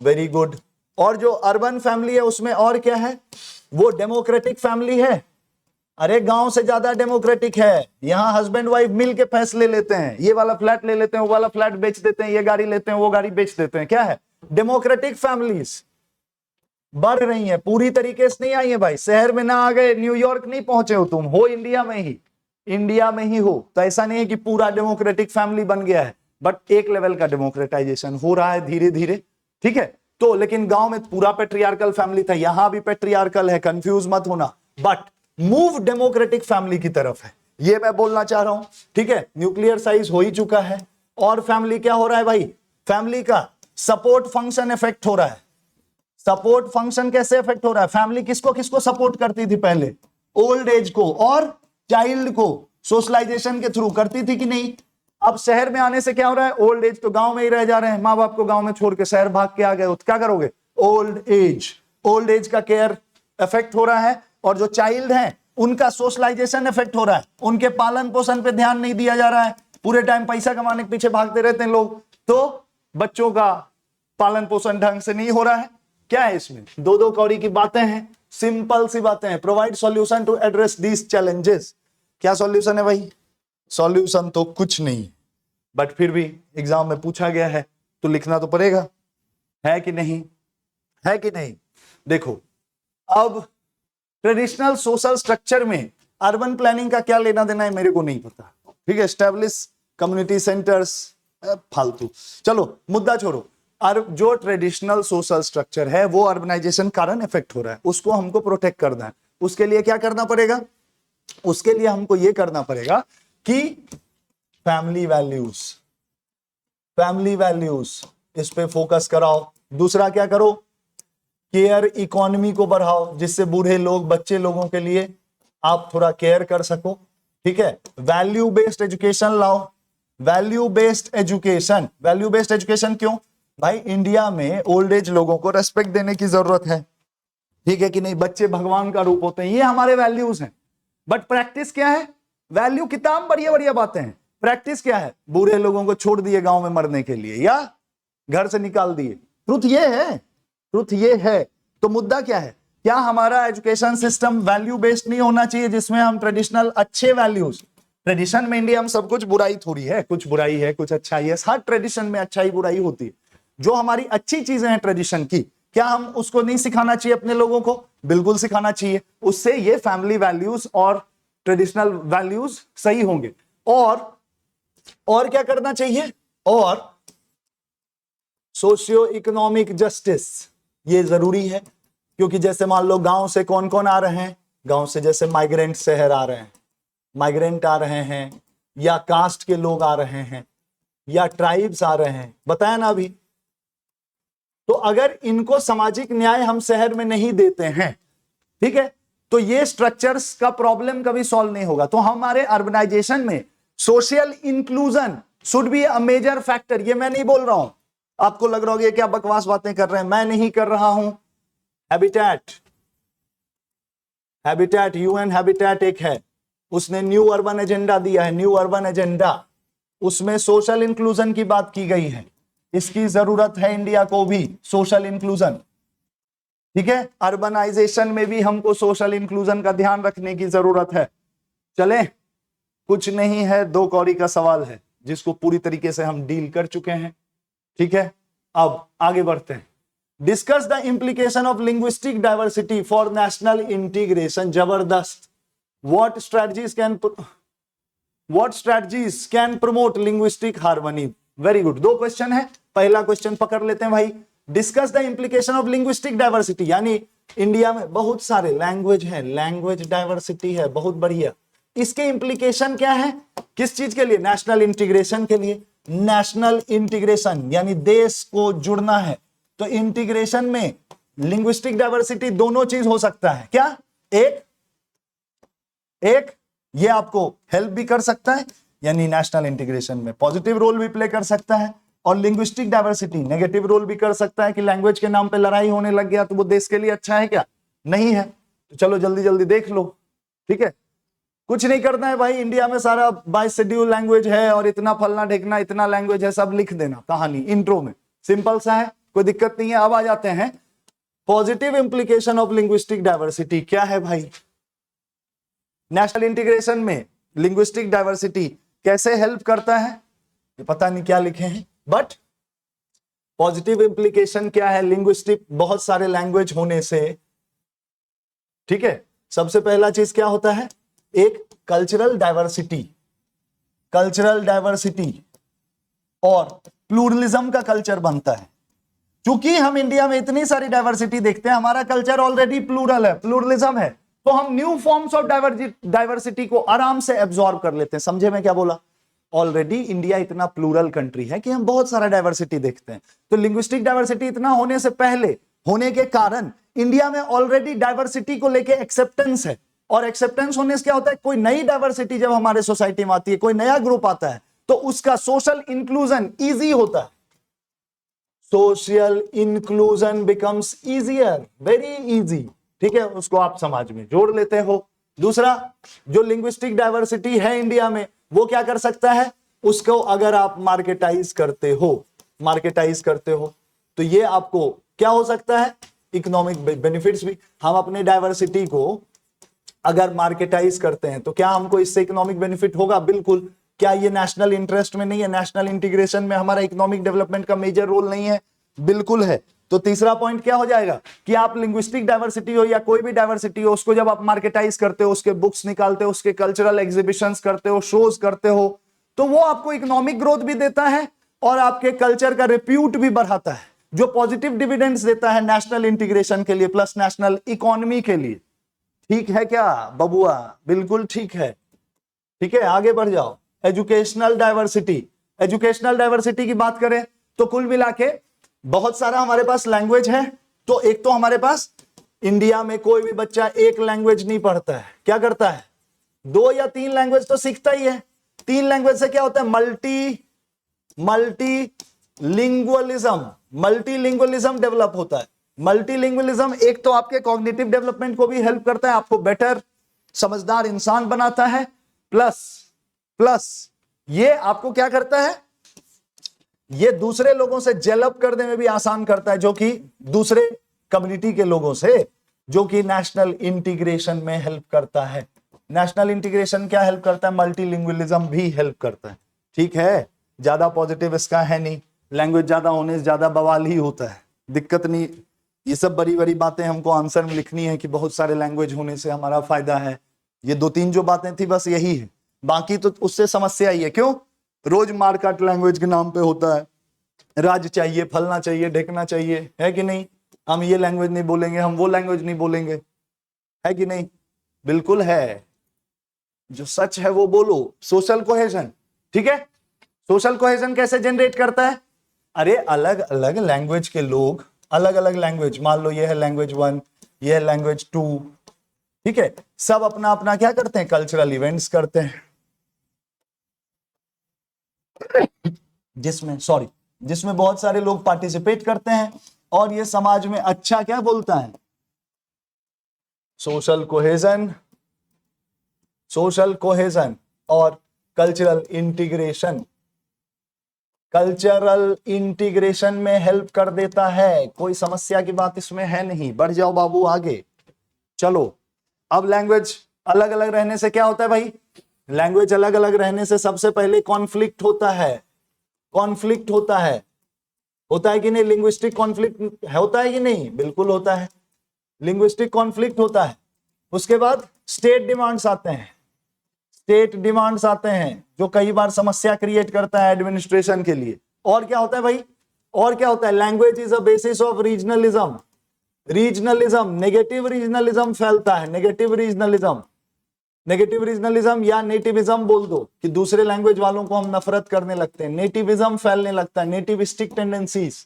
Very good. और जो अर्बन फैमिली है उसमें और क्या है? वो डेमोक्रेटिक फैमिली है। अरे गांव से ज्यादा डेमोक्रेटिक है। यहां हस्बैंड वाइफ मिल के फैसले लेते हैं, ये वाला फ्लैट ले लेते हैं, वो वाला फ्लैट बेच देते हैं, ये गाड़ी लेते हैं, वो गाड़ी बेच देते हैं। क्या है? डेमोक्रेटिक फैमिलीज बढ़ रही हैं, पूरी तरीके से नहीं आई है भाई। शहर में ना आ गए, न्यूयॉर्क नहीं पहुंचे हो तुम, हो इंडिया में ही, इंडिया में ही हो। तो ऐसा नहीं है कि पूरा डेमोक्रेटिक फैमिली बन गया है, बट एक लेवल का डेमोक्रेटाइजेशन हो रहा है धीरे धीरे, ठीक है। तो लेकिन गांव में पूरा पेट्रियार्कल फैमिली था, यहां भी पेट्रियार्कल है, कंफ्यूज मत होना। बट मूव डेमोक्रेटिक फैमिली की तरफ है, ये मैं बोलना चाह रहा हूं, ठीक है। न्यूक्लियर साइज हो ही चुका है, और फैमिली क्या हो रहा है भाई, फैमिली का सपोर्ट फंक्शन इफेक्ट हो रहा है। सपोर्ट फंक्शन कैसे इफेक्ट हो रहा है, फैमिली किसको किसको सपोर्ट करती थी पहले, ओल्ड एज को और चाइल्ड को सोशलाइजेशन के थ्रू करती थी कि नहीं। अब शहर में आने से क्या हो रहा है, ओल्ड एज तो गांव में ही रह जा रहे हैं, माँ बाप को गांव में छोड़ के शहर भाग के आ गए, तो क्या करोगे, ओल्ड एज का केयर इफेक्ट हो रहा है, और जो चाइल्ड हैं उनका सोशलाइजेशन इफेक्ट हो रहा है, उनके पालन पोषण पे ध्यान नहीं दिया जा रहा है, पूरे टाइम पैसा कमाने के पीछे भागते रहते हैं लोग, तो बच्चों का पालन पोषण ढंग से नहीं हो रहा है। क्या है इसमें, दो दो कौड़ी की बातें हैं, सिंपल सी बातें हैं। Provide solution to address these challenges. क्या सॉल्यूशन है भाई, सॉल्यूशन तो कुछ नहीं, बट फिर भी एग्जाम में पूछा गया है तो लिखना तो पड़ेगा, है कि नहीं, है कि नहीं। देखो अब ट्रेडिशनल सोशल स्ट्रक्चर में अर्बन प्लानिंग का क्या लेना देना है मेरे को नहीं पता, ठीक है। एस्टैब्लिश कम्युनिटी सेंटर्स, फालतू, चलो मुद्दा छोड़ो। जो ट्रेडिशनल सोशल स्ट्रक्चर है वो अर्बनाइजेशन कारण इफेक्ट हो रहा है, उसको हमको प्रोटेक्ट करना है। उसके लिए क्या करना पड़ेगा, उसके लिए हमको ये करना पड़ेगा कि फैमिली वैल्यूज इस पे फोकस कराओ। दूसरा क्या करो, केयर इकोनॉमी को बढ़ाओ, जिससे बूढ़े लोग बच्चे लोगों के लिए आप थोड़ा केयर कर सको, ठीक है। वैल्यू बेस्ड एजुकेशन लाओ, वैल्यू बेस्ड एजुकेशन क्यों भाई, इंडिया में ओल्ड एज लोगों को रेस्पेक्ट देने की जरूरत है, ठीक है कि नहीं। बच्चे भगवान का रूप होते हैं, ये हमारे वैल्यूज हैं, बट प्रैक्टिस क्या है, वैल्यू किताब बढ़िया बढ़िया बातें हैं, प्रैक्टिस क्या है, बूढ़े लोगों को छोड़ दिए गांव में मरने के लिए या घर से निकाल दिए। ट्रुथ ये है। तो मुद्दा क्या है, क्या हमारा एजुकेशन सिस्टम वैल्यू बेस्ड नहीं होना चाहिए, जिसमें हम ट्रेडिशनल अच्छे वैल्यूज, ट्रेडिशन में इंडिया में सब कुछ बुराई थोड़ी है, कुछ बुराई है कुछ अच्छाई है, हर ट्रेडिशन में अच्छाई बुराई होती है। जो हमारी अच्छी चीजें हैं ट्रेडिशन की, क्या हम उसको नहीं सिखाना चाहिए अपने लोगों को, बिल्कुल सिखाना चाहिए। उससे ये फैमिली वैल्यूज और ट्रेडिशनल वैल्यूज सही होंगे। और क्या करना चाहिए, और सोशियो इकोनॉमिक जस्टिस ये जरूरी है, क्योंकि जैसे मान लो गांव से कौन कौन आ रहे हैं, गांव से जैसे माइग्रेंट शहर आ रहे हैं, माइग्रेंट आ रहे हैं, या कास्ट के लोग आ रहे हैं, या ट्राइब्स आ रहे हैं, बताया ना अभी। तो अगर इनको सामाजिक न्याय हम शहर में नहीं देते हैं, ठीक है, तो ये स्ट्रक्चर्स का प्रॉब्लम कभी सॉल्व नहीं होगा। तो हमारे अर्बनाइजेशन में social inclusion should be a major factor. ये मैं नहीं बोल रहा हूं, आपको लग रहा होगा क्या बकवास बातें कर रहे हैं, मैं नहीं कर रहा हूं। हैबिटेट यूएन हैबिटेट एक है, उसने न्यू अर्बन एजेंडा दिया है, न्यू अर्बन एजेंडा, उसमें सोशल इंक्लूजन की बात की गई है। इसकी जरूरत है इंडिया को भी, सोशल इंक्लूजन, ठीक है। अर्बनाइजेशन में भी हमको सोशल इंक्लूजन का ध्यान रखने की जरूरत है। चले, कुछ नहीं है, दो कौड़ी का सवाल है जिसको पूरी तरीके से हम डील कर चुके हैं, ठीक है। अब आगे बढ़ते हैं। Discuss the implication of linguistic diversity for national integration. जबरदस्त। What strategies can promote linguistic harmony. Very good. दो क्वेश्चन है, पहला क्वेश्चन पकड़ लेते हैं भाई। Discuss the implication of linguistic diversity, यानी इंडिया में बहुत सारे लैंग्वेज है, लैंग्वेज डाइवर्सिटी है, बहुत बढ़िया। इसके इंप्लीकेशन क्या है, किस चीज के लिए, नेशनल इंटीग्रेशन के लिए। नेशनल इंटीग्रेशन यानी देश को जुड़ना है, तो इंटीग्रेशन में लिंग्विस्टिक डाइवर्सिटी दोनों चीज हो सकता है। क्या एक ये आपको हेल्प भी कर सकता है, यानी नेशनल इंटीग्रेशन में पॉजिटिव रोल भी प्ले कर सकता है, और लिंग्विस्टिक डाइवर्सिटी नेगेटिव रोल भी कर सकता है कि लैंग्वेज के नाम पे लड़ाई होने लग गया तो वो देश के लिए अच्छा है क्या, नहीं है। तो चलो जल्दी जल्दी देख लो, ठीक है। कुछ नहीं करना है भाई, इंडिया में सारा 22 शेड्यूल लैंग्वेज है और इतना फलना ढेकना इतना लैंग्वेज है, सब लिख देना कहानी इंट्रो में, सिंपल सा है, कोई दिक्कत नहीं है। अब आ जाते हैं positive implication of linguistic diversity. क्या है भाई, नेशनल इंटीग्रेशन में लिंग्विस्टिक डाइवर्सिटी कैसे हेल्प करता है, ये पता नहीं क्या लिखे हैं, बट पॉजिटिव इंप्लीकेशन क्या है लिंग्विस्टिक बहुत सारे लैंग्वेज होने से, ठीक है। सबसे पहला चीज क्या होता है, एक कल्चरल डाइवर्सिटी और प्लूरलिज्म का कल्चर बनता है। क्योंकि हम इंडिया में इतनी सारी डाइवर्सिटी देखते हैं, हमारा कल्चर ऑलरेडी प्लूरल है, प्लूरलिज्म है, तो हम न्यू फॉर्म्स ऑफ डाइवर्सिटी को आराम से एब्जॉर्ब कर लेते हैं। समझे मैं क्या बोला, ऑलरेडी इंडिया इतना प्लूरल कंट्री है कि हम बहुत सारा डाइवर्सिटी देखते हैं, तो लिंग्विस्टिक डाइवर्सिटी इतना होने से पहले होने के कारण इंडिया में ऑलरेडी डाइवर्सिटी को लेके एक्सेप्टेंस है, और एक्सेप्टेंस होने से क्या होता है, कोई नई डाइवर्सिटी जब हमारे सोसाइटी में आती है, कोई नया ग्रुप आता है, तो उसका सोशल इंक्लूजन इजी होता है, social inclusion becomes easier, very easy, ठीक है, उसको आप समाज में जोड़ लेते हो। दूसरा, जो लिंग्विस्टिक डाइवर्सिटी है इंडिया में, वो क्या कर सकता है, उसको अगर आप मार्केटाइज करते हो तो ये आपको क्या हो सकता है, इकोनॉमिक बेनिफिट्स भी। हम अपने डाइवर्सिटी को अगर मार्केटाइज करते हैं तो क्या हमको इससे इकोनॉमिक बेनिफिट होगा, बिल्कुल। क्या ये नेशनल इंटरेस्ट में नहीं है, नेशनल इंटीग्रेशन में हमारा इकोनॉमिक डेवलपमेंट का मेजर रोल नहीं है, बिल्कुल है। तो तीसरा पॉइंट क्या हो जाएगा कि आप लिंग्विस्टिक डाइवर्सिटी हो या कोई भी डाइवर्सिटी हो, उसको जब आप मार्केटाइज करते हो, उसके बुक्स निकालते हो, उसके कल्चरल एग्जीबिशंस करते हो, शोज करते हो, तो वो आपको इकोनॉमिक ग्रोथ भी देता है और आपके कल्चर का रिप्यूट भी बढ़ाता है, जो पॉजिटिव डिविडेंड्स देता है नेशनल इंटीग्रेशन के लिए प्लस नेशनल इकोनॉमी के लिए। ठीक है क्या बबुआ, बिल्कुल ठीक है, ठीक है, आगे बढ़ जाओ। एजुकेशनल डाइवर्सिटी की बात करें तो कुल मिला के बहुत सारा हमारे पास लैंग्वेज है। तो एक तो हमारे पास इंडिया में कोई भी बच्चा एक लैंग्वेज नहीं पढ़ता है, क्या करता है, 2 या 3 लैंग्वेज तो सीखता ही है। 3 लैंग्वेज से क्या होता है, मल्टीलिंगुअलिज्म डेवलप होता है। मल्टीलिंगुअलिज्म एक तो आपके कॉग्निटिव डेवलपमेंट को भी हेल्प करता है, आपको बेटर समझदार इंसान बनाता है, प्लस ये आपको क्या करता है, ये दूसरे लोगों से जेलअप करने में भी आसान करता है, जो कि दूसरे कम्युनिटी के लोगों से, जो कि नेशनल इंटीग्रेशन में हेल्प करता है। नेशनल इंटीग्रेशन क्या हेल्प करता है, मल्टीलिंगुअलिज्म भी हेल्प करता है। ठीक है, ज्यादा पॉजिटिव इसका है नहीं, लैंग्वेज ज्यादा होने से ज्यादा बवाल ही होता है, दिक्कत नहीं। ये सब बड़ी बड़ी बातें हमको आंसर में लिखनी है कि बहुत सारे लैंग्वेज होने से हमारा फायदा है। ये 2-3 जो बातें थी बस यही है, बाकी तो उससे समस्या ही है। क्यों, रोज मारकाट लैंग्वेज के नाम पे होता है, राज चाहिए, फलना चाहिए, ढेकना चाहिए, है कि नहीं। हम ये लैंग्वेज नहीं बोलेंगे, हम वो लैंग्वेज नहीं बोलेंगे, है कि नहीं, बिल्कुल है, जो सच है वो बोलो। सोशल कोहेजन, ठीक है, सोशल कोहेजन कैसे जनरेट करता है, अरे अलग अलग लैंग्वेज के लोग, अलग अलग लैंग्वेज, मान लो ये है लैंग्वेज 1, ये है लैंग्वेज 2, ठीक है, सब अपना अपना क्या करते हैं, कल्चरल इवेंट्स करते हैं, जिसमें बहुत सारे लोग पार्टिसिपेट करते हैं, और ये समाज में अच्छा क्या बोलता है, सोशल कोहेजन और कल्चरल इंटीग्रेशन में हेल्प कर देता है। कोई समस्या की बात इसमें है नहीं, बढ़ जाओ बाबू आगे चलो। अब लैंग्वेज अलग अलग रहने से क्या होता है भाई, लैंग्वेज अलग अलग रहने से सबसे पहले कॉन्फ्लिक्ट होता है कि नहीं, लिंग्विस्टिक कॉन्फ्लिक्ट होता है कि नहीं, बिल्कुल होता है, लिंग्विस्टिक कॉन्फ्लिक्ट होता है। उसके बाद स्टेट डिमांड्स आते हैं, जो कई बार समस्या क्रिएट करता है एडमिनिस्ट्रेशन के लिए। और क्या होता है भाई, और क्या होता है, language is a basis of regionalism, negative regionalism फैलता है, नेगेटिव रीजनलिज्म या नेटिविज्म बोल दो, कि दूसरे लैंग्वेज वालों को हम नफरत करने लगते हैं, नेटिविज्म फैलने लगता है, नेटिविस्टिक टेंडेंसीज,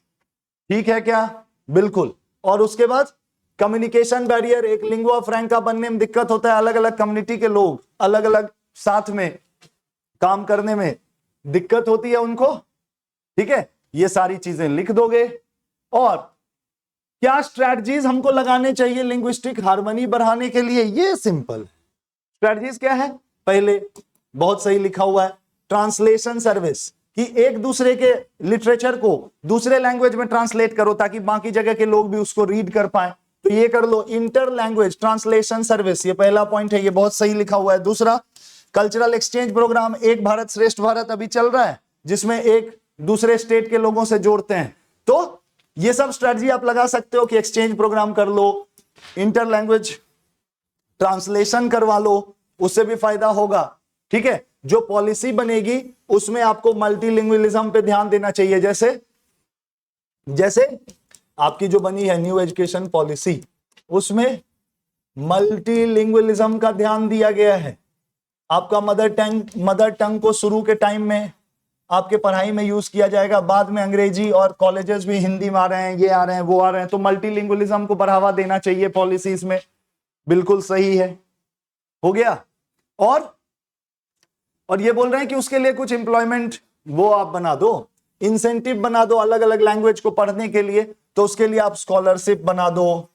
ठीक है क्या, बिल्कुल। और उसके बाद कम्युनिकेशन बैरियर, एक लिंगुआ फ्रैंका बनने में दिक्कत होता है, अलग अलग कम्युनिटी के लोग अलग अलग साथ में काम करने में दिक्कत होती है उनको, ठीक है, ये सारी चीजें लिख दोगे। और क्या स्ट्रैटेजीज हमको लगाने चाहिए लिंग्विस्टिक हार्मनी बढ़ाने के लिए, ये सिंपल स्ट्रैटेजीज क्या है, पहले बहुत सही लिखा हुआ है, ट्रांसलेशन सर्विस, कि एक दूसरे के लिटरेचर को दूसरे लैंग्वेज में ट्रांसलेट करो ताकि बाकी जगह के लोग भी उसको रीड कर पाए, तो ये कर लो, इंटर लैंग्वेज ट्रांसलेशन सर्विस, ये पहला पॉइंट है, ये बहुत सही लिखा हुआ है। दूसरा, कल्चरल एक्सचेंज प्रोग्राम, एक भारत श्रेष्ठ भारत अभी चल रहा है, जिसमें एक दूसरे स्टेट के लोगों से जोड़ते हैं, तो ये सब स्ट्रेटजी आप लगा सकते हो कि एक्सचेंज प्रोग्राम कर लो, इंटर लैंग्वेज ट्रांसलेशन करवा लो, उससे भी फायदा होगा, ठीक है। जो पॉलिसी बनेगी उसमें आपको मल्टीलिंगुअलिज्म पे ध्यान देना चाहिए, जैसे आपकी जो बनी है न्यू एजुकेशन पॉलिसी, उसमें मल्टीलिंगुअलिज्म का ध्यान दिया गया है। आपका मदर टंग को शुरू के टाइम में आपके पढ़ाई में यूज किया जाएगा, बाद में अंग्रेजी और कॉलेजेस भी हिंदी में आ रहे हैं, ये आ रहे हैं, वो आ रहे हैं, तो मल्टीलिंगुअलिज्म को बढ़ावा देना चाहिए पॉलिसीज में, बिल्कुल सही है, हो गया। और ये बोल रहे हैं कि उसके लिए कुछ एम्प्लॉयमेंट वो आप बना दो, इंसेंटिव बना दो अलग अलग लैंग्वेज को पढ़ने के लिए, तो उसके लिए आप स्कॉलरशिप बना दो,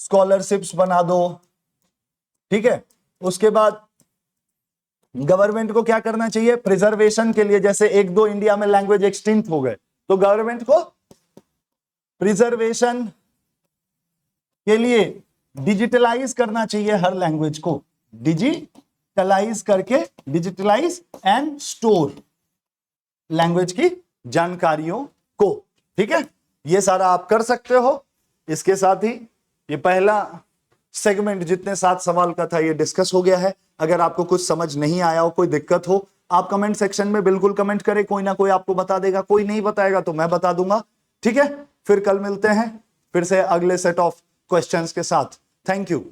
स्कॉलरशिप्स बना दो, ठीक है। उसके बाद गवर्नमेंट को क्या करना चाहिए, प्रिजर्वेशन के लिए, जैसे एक दो इंडिया में लैंग्वेज एक्सटिंक्ट हो गए, तो गवर्नमेंट को प्रिजर्वेशन के लिए डिजिटलाइज करना चाहिए हर लैंग्वेज को, डिजिटलाइज करके, डिजिटलाइज एंड स्टोर लैंग्वेज की जानकारियों को, ठीक है। ये सारा आप कर सकते हो। इसके साथ ही ये पहला सेगमेंट जितने 7 सवाल का था ये डिस्कस हो गया है। अगर आपको कुछ समझ नहीं आया हो, कोई दिक्कत हो, आप कमेंट सेक्शन में बिल्कुल कमेंट करें, कोई ना कोई आपको बता देगा, कोई नहीं बताएगा तो मैं बता दूंगा, ठीक है। फिर कल मिलते हैं फिर से अगले सेट ऑफ क्वेश्चंस के साथ। Thank you.